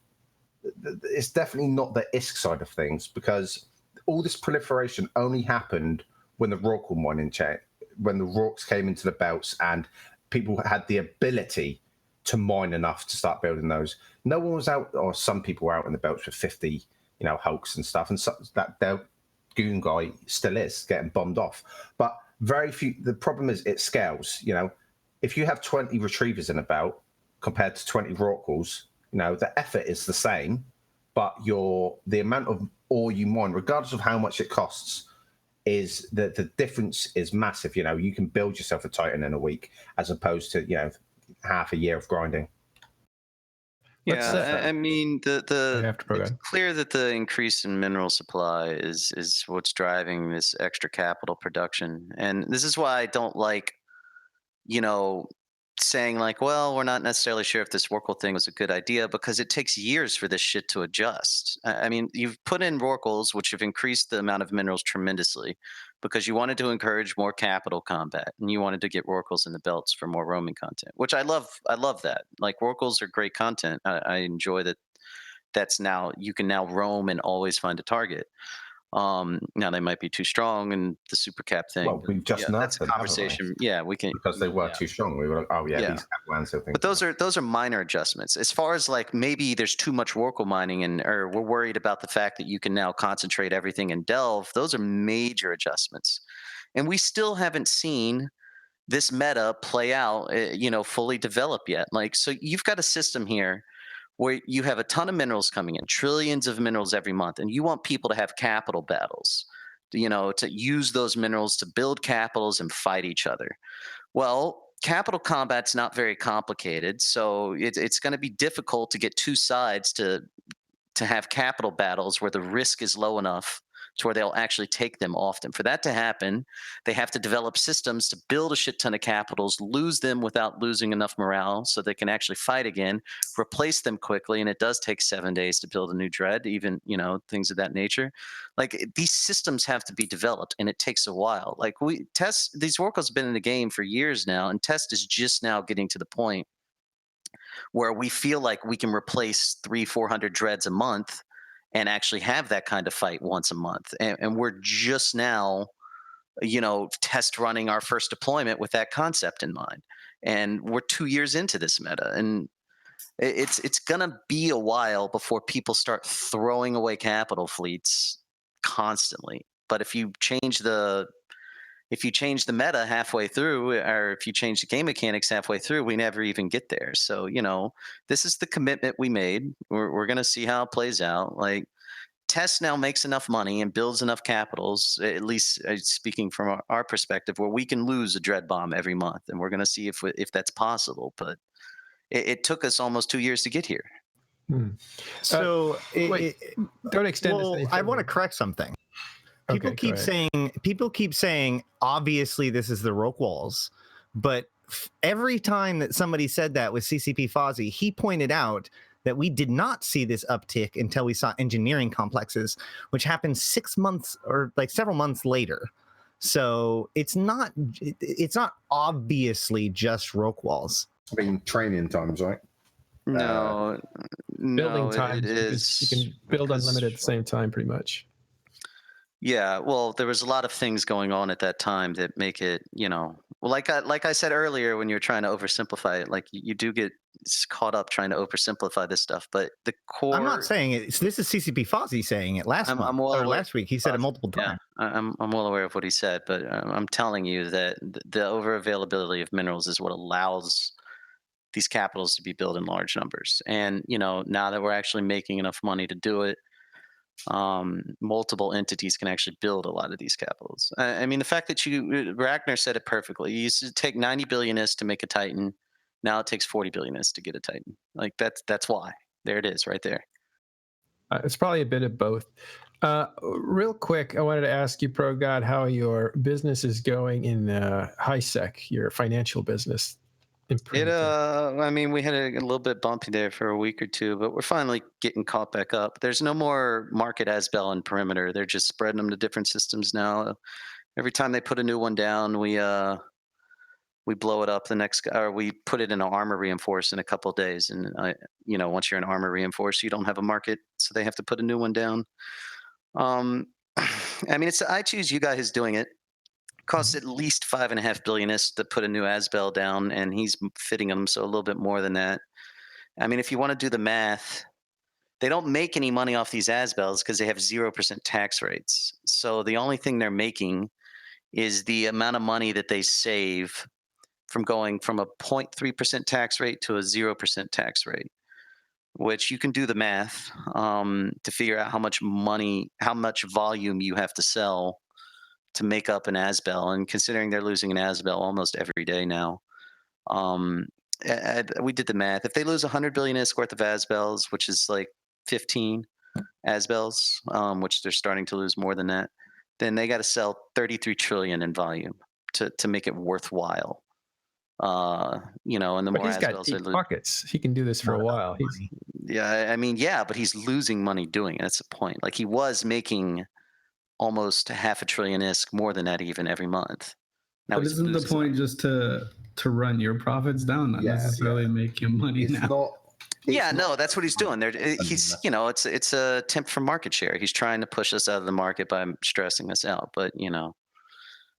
not the ISK side of things, because all this proliferation only happened when the Rorqual mining chain, when the Rorks came into the belts and people had the ability to mine enough to start building those. No one was out, or some people were out in the belts with 50, you know, hulks and stuff, and so that Goon guy still is getting bombed off. But very few. The problem is it scales. You know, if you have 20 retrievers in a belt compared to 20 Rorquals, you know, the effort is the same, but the amount of ore you mine, regardless of how much it costs, is the difference is massive. You know, you can build yourself a Titan in a week as opposed to, you know, half a year of grinding. Yeah, I mean, it's clear that the increase in mineral supply is what's driving this extra capital production, and this is why I don't like, you know, saying like, well, we're not necessarily sure if this Rorqual thing was a good idea, because it takes years for this shit to adjust. I mean, you've put in Rorquals, which have increased the amount of minerals tremendously, because you wanted to encourage more capital combat, and you wanted to get Rorquals in the belts for more roaming content, which I love. I love that. Like, Rorquals are great content. I enjoy that. That's now, you can now roam and always find a target. Now they might be too strong, and the super cap thing. Well, we've just nerfed that's a them, conversation. Yeah, we can, because they were too strong. We were like, oh yeah, these cap lands. But those are minor adjustments. As far as like, maybe there's too much Rorqual mining, or we're worried about the fact that you can now concentrate everything in Delve. Those are major adjustments, and we still haven't seen this meta play out, you know, fully develop yet. Like, so you've got a system here where you have a ton of minerals coming in, trillions of minerals every month, and you want people to have capital battles, you know, to use those minerals to build capitals and fight each other. Well, capital combat's not very complicated, so it's going to be difficult to get two sides to have capital battles where the risk is low enough to where they'll actually take them often. For that to happen, they have to develop systems to build a shit ton of capitals, lose them without losing enough morale so they can actually fight again, replace them quickly, and it does take 7 days to build a new dread, even, you know, things of that nature. Like, these systems have to be developed, and it takes a while. Like, these Rorquals have been in the game for years now, and Test is just now getting to the point where we feel like we can replace 300-400 dreads a month and actually have that kind of fight once a month. And we're just now, you know, test running our first deployment with that concept in mind. And we're 2 years into this meta, and it's gonna be a while before people start throwing away capital fleets constantly. But if you change the meta halfway through, or if you change the game mechanics halfway through, we never even get there. So, you know, this is the commitment we made. We're going to see how it plays out. Like, Test now makes enough money and builds enough capitals, at least speaking from our perspective, where we can lose a dread bomb every month. And we're going to see if that's possible. But it took us almost 2 years to get here. So don't extend this. Well, I want to correct something. People keep saying, obviously this is the Rorquals, but every time that somebody said that with CCP Fozzie, he pointed out that we did not see this uptick until we saw engineering complexes, which happened 6 months or like several months later. So it's not obviously just Rorquals. I mean, training times, right? No, building times. it is. You can build unlimited at the same time, pretty much. Yeah, well, there was a lot of things going on at that time that make it, well, like I said earlier, when you're trying to oversimplify it, like you do get caught up trying to oversimplify this stuff. But the core, I'm not saying it. This is CCP Fozzie saying it last month well or aware. last week. He said it multiple Yeah, times. I'm well aware of what he said, but I'm telling you that the over availability of minerals is what allows these capitals to be built in large numbers. And now that we're actually making enough money to do it, multiple entities can actually build a lot of these capitals. I mean, the fact that Ragnar said it perfectly. You used to take 90 billionists to make a Titan. Now it takes 40 billionists to get a Titan. Like that's why. There it is, right there. It's probably a bit of both. Real quick, I wanted to ask you, Pro God, how your business is going in Highsec, your financial business. I mean, we had a little bit bumpy there for a week or two, but we're finally getting caught back up. There's no more market Asbel and perimeter. They're just spreading them to different systems now. Every time they put a new one down, we blow it up or we put it in an armor reinforce in a couple of days. And once you're in armor reinforce, you don't have a market, so they have to put a new one down. I mean, it's I choose you guy who's doing it. Costs at least 5.5 billion to put a new Asbel down, and he's fitting them, so a little bit more than that. I mean, if you want to do the math, they don't make any money off these Asbels because they have 0% tax rates. So the only thing they're making is the amount of money that they save from going from a 0.3% tax rate to a 0% tax rate, which you can do the math to figure out how much volume you have to sell to make up an Asbel. And considering they're losing an Asbel almost every day now, we did the math. If they lose 100 billion worth of Asbels, which is like 15 Asbels, which they're starting to lose more than that, then they got to sell 33 trillion in volume to make it worthwhile. And the more he's got Asbels deep pockets. He can do this for a while. But he's losing money doing it. That's the point. Like, he was making almost $500 billion more than that even every month. Now, but isn't the point just to run your profits down, not necessarily make you money now? That's what he's doing. He's it's a attempt for market share. He's trying to push us out of the market by stressing us out. But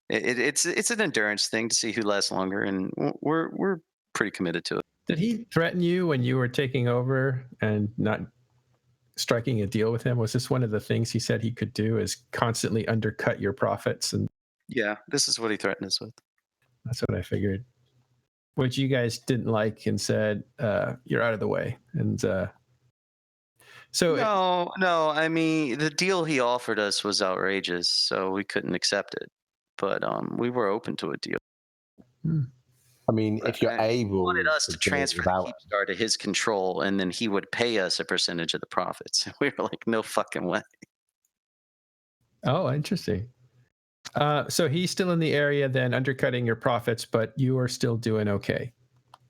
it's an endurance thing to see who lasts longer, and we're pretty committed to it. Did he threaten you when you were taking over and not striking a deal with him? Was this one of the things he said he could do, is constantly undercut your profits? And this is what he threatened us with. That's what I figured. Which you guys didn't like and said, you're out of the way. And no, I mean, the deal he offered us was outrageous, so we couldn't accept it. But we were open to a deal. I mean, if you're able, he wanted us to transfer the Keepstar to his control, and then he would pay us a percentage of the profits. We were like, no fucking way. Oh, interesting. So he's still in the area then, undercutting your profits, but you are still doing okay.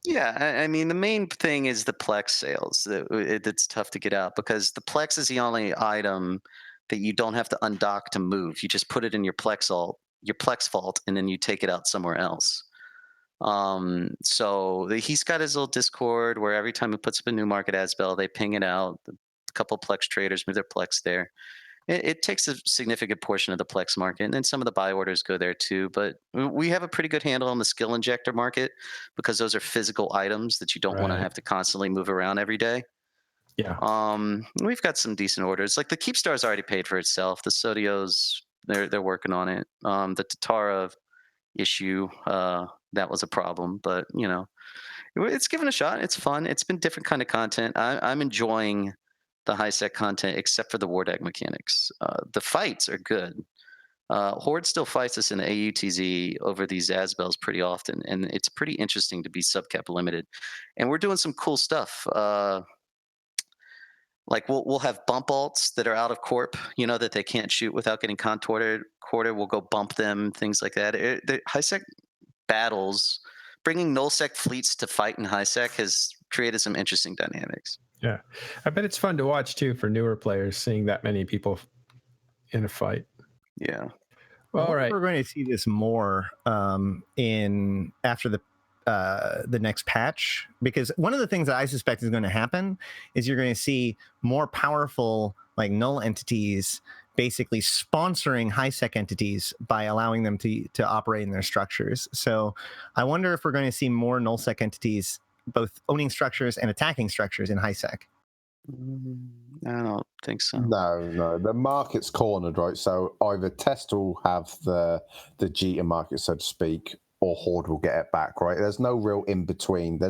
Yeah, I mean, the main thing is the Plex sales. It's tough to get out because the Plex is the only item that you don't have to undock to move. You just put it in your Plex vault, and then you take it out somewhere else. So he's got his little Discord where every time he puts up a new market Asbel, they ping it out. A couple Plex traders move their Plex there. It takes a significant portion of the Plex market, and then some of the buy orders go there too. But we have a pretty good handle on the skill injector market because those are physical items that you don't want to have to constantly move around every day. Yeah. We've got some decent orders. Like the Keepstar's already paid for itself. The Sodios, they're working on it. The Tatara issue, that was a problem, but it's given a shot. It's fun. It's been different kind of content. I'm enjoying the Highsec content, except for the war deck mechanics. The fights are good. Horde still fights us in the AUTZ over these Asbels pretty often, and it's pretty interesting to be subcap limited. And we're doing some cool stuff. Like we'll have bump alts that are out of corp, that they can't shoot without getting contorted. We'll go bump them, things like that. The Highsec battles, bringing nullsec fleets to fight in Highsec has created some interesting dynamics. Yeah, I bet it's fun to watch too for newer players, seeing that many people in a fight. Yeah. Well, all right. We're going to see this more after the next patch, because one of the things that I suspect is going to happen is you're going to see more powerful like null entities basically sponsoring Highsec entities by allowing them to operate in their structures. So I wonder if we're going to see more nullsec entities both owning structures and attacking structures in Highsec. I don't think so. No, the market's cornered, right? So either Test will have the Jita market, so to speak, or Horde will get it back, right? There's no real in between.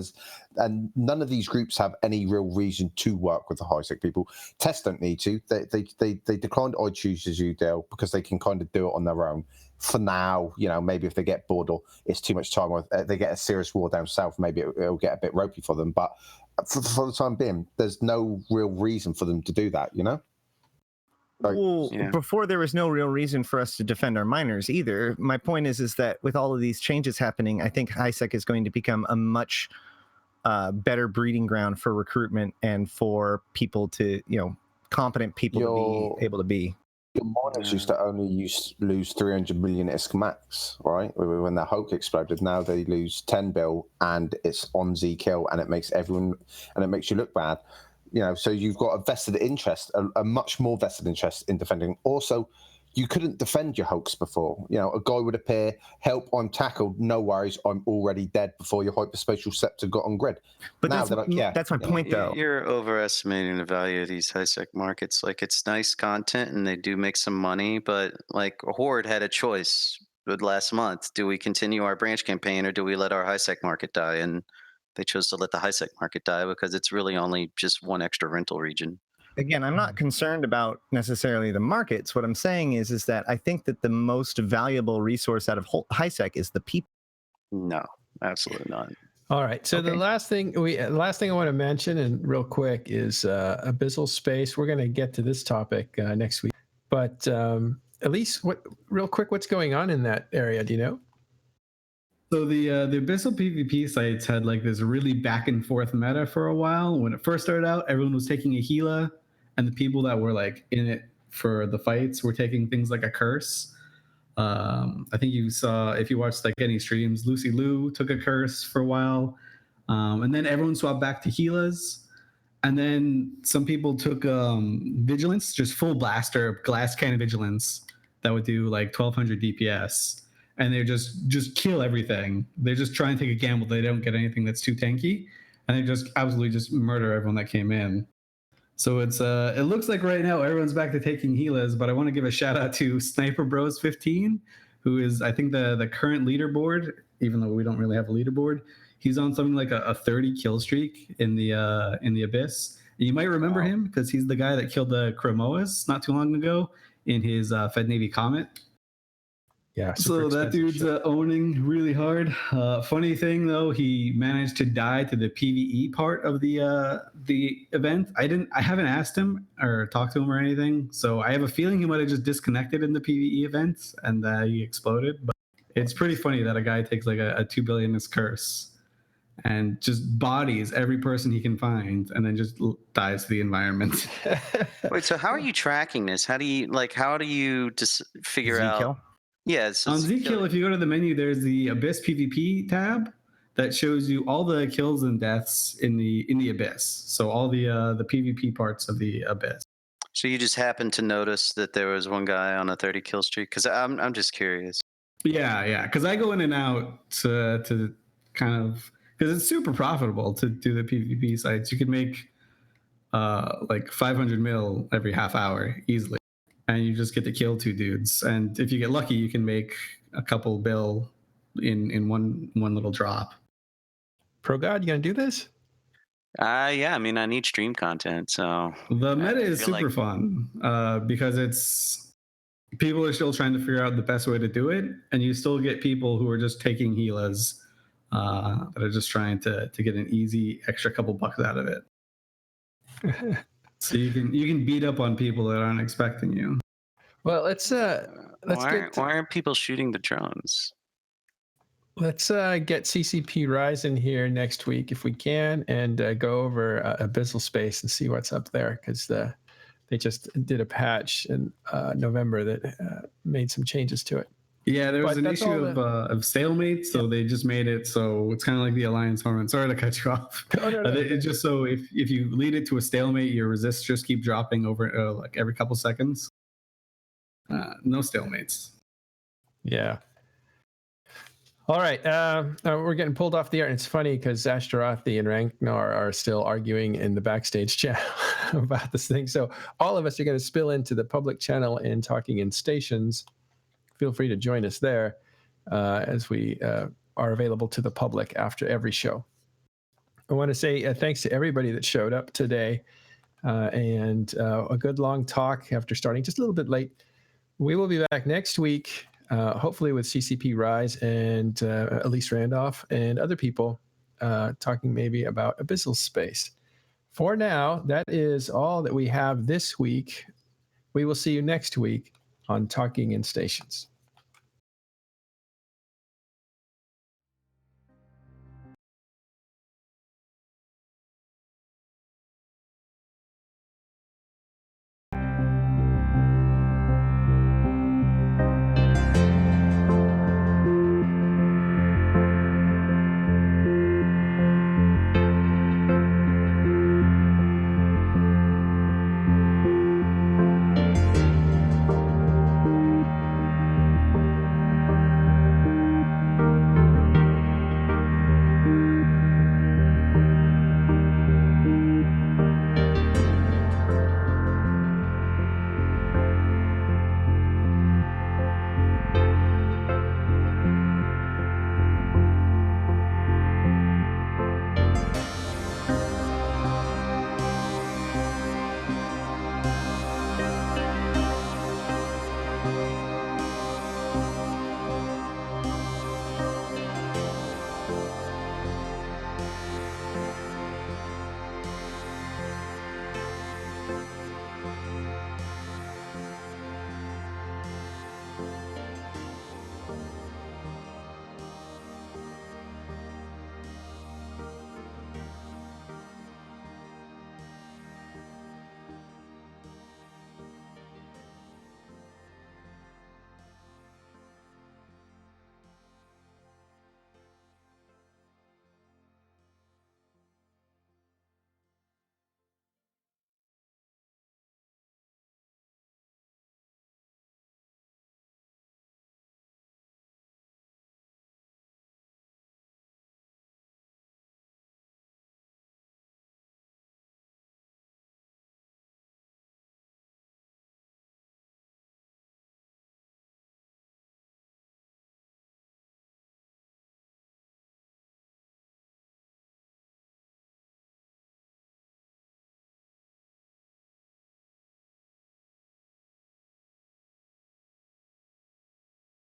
And none of these groups have any real reason to work with the Highsec people. Test don't need to. They declined I choose as you, Dale, because they can kind of do it on their own. For now, maybe if they get bored or it's too much time, or they get a serious war down south, maybe it'll get a bit ropey for them. But for the time being, there's no real reason for them to do that, Before there was no real reason for us to defend our miners either. My point is that with all of these changes happening, I think Highsec is going to become a much better breeding ground for recruitment and for people to, competent people to be able to be. Your miners used to only lose 300 million ISK max, right? When the Hulk exploded, now they lose 10 bill and it's on Z kill, and it makes you look bad. So you've got a vested interest, a much more vested interest in defending. Also, you couldn't defend your Hulks before. A guy would appear, help, I'm tackled, no worries, I'm already dead before your hyperspatial scepter got on grid. But now that's my point, though. You're overestimating the value of these Highsec markets. Like, it's nice content and they do make some money, but like Horde had a choice last month. Do we continue our branch campaign or do we let our Highsec market die? And they chose to let the Highsec market die because it's really only just one extra rental region. Again, I'm not concerned about necessarily the markets. What I'm saying is that I think that the most valuable resource out of Highsec is the people. No, absolutely not. All right. So the last thing I want to mention, and real quick, is Abyssal Space. We're going to get to this topic next week. But at least, what's going on in that area? Do you know? So the Abyssal PvP sites had like this really back and forth meta for a while. When it first started out, everyone was taking a Gila, and the people that were like in it for the fights were taking things like a curse. I think you saw, if you watched like any streams, Lucy Liu took a curse for a while, and then everyone swapped back to Gilas. And then some people took vigilance, just full blaster, glass cannon vigilance that would do like 1200 DPS. And they just kill everything. They just try and take a gamble. They don't get anything that's too tanky, and they just absolutely just murder everyone that came in. So it looks like right now everyone's back to taking Gilas, but I want to give a shout out to Sniper Bros 15, who is I think the current leaderboard, even though we don't really have a leaderboard. He's on something like a 30 kill streak in the Abyss. And you might remember him because he's the guy that killed the Chromoas not too long ago in his Fed Navy Comet. Yeah. So that dude's owning really hard. Funny thing though, he managed to die to the PvE part of the event. I haven't asked him or talked to him or anything. So I have a feeling he might have just disconnected in the PvE event and he exploded. But it's pretty funny that a guy takes like a 2 billionist curse and just bodies every person he can find and then just dies to the environment. Wait, so how are you tracking this? How do you just figure out? Z-kill? Yeah, on Zkill, if you go to the menu, there's the Abyss PvP tab that shows you all the kills and deaths in the Abyss. So all the PvP parts of the Abyss. So you just happened to notice that there was one guy on a 30 kill streak? Because I'm just curious. Yeah. Because I go in and out to kind of, because it's super profitable to do the PvP sites. You could make like 500 mil every half hour easily. And you just get to kill 2 dudes. And if you get lucky, you can make a couple bill in one little drop. Pro God, you gonna do this? Yeah, I mean, I need stream content, so The meta is super fun because it's people are still trying to figure out the best way to do it, and you still get people who are just taking Gilas that are just trying to get an easy extra couple bucks out of it. So you can beat up on people that aren't expecting you. Well, why aren't people shooting the drones? Let's get CCP Rise in here next week if we can, and go over Abyssal Space and see what's up there, because they just did a patch in November that made some changes to it. Yeah, there was an issue of stalemate, so they just made it so it's kind of like the Alliance Hornet. Sorry to cut you off. No. It's just so if you lead it to a stalemate, your resists just keep dropping over like every couple seconds. No stalemates. Yeah. All right. We're getting pulled off the air. And it's funny because Ashtarothi and Ranknar are still arguing in the backstage channel about this thing. So all of us are going to spill into the public channel and talking in stations. Feel free to join us there as we are available to the public after every show. I want to say thanks to everybody that showed up today and a good long talk after starting just a little bit late. We will be back next week. Hopefully with CCP Rise and Elise Randolph and other people talking maybe about Abyssal Space. For now, that is all that we have this week. We will see you next week on Talking in Stations.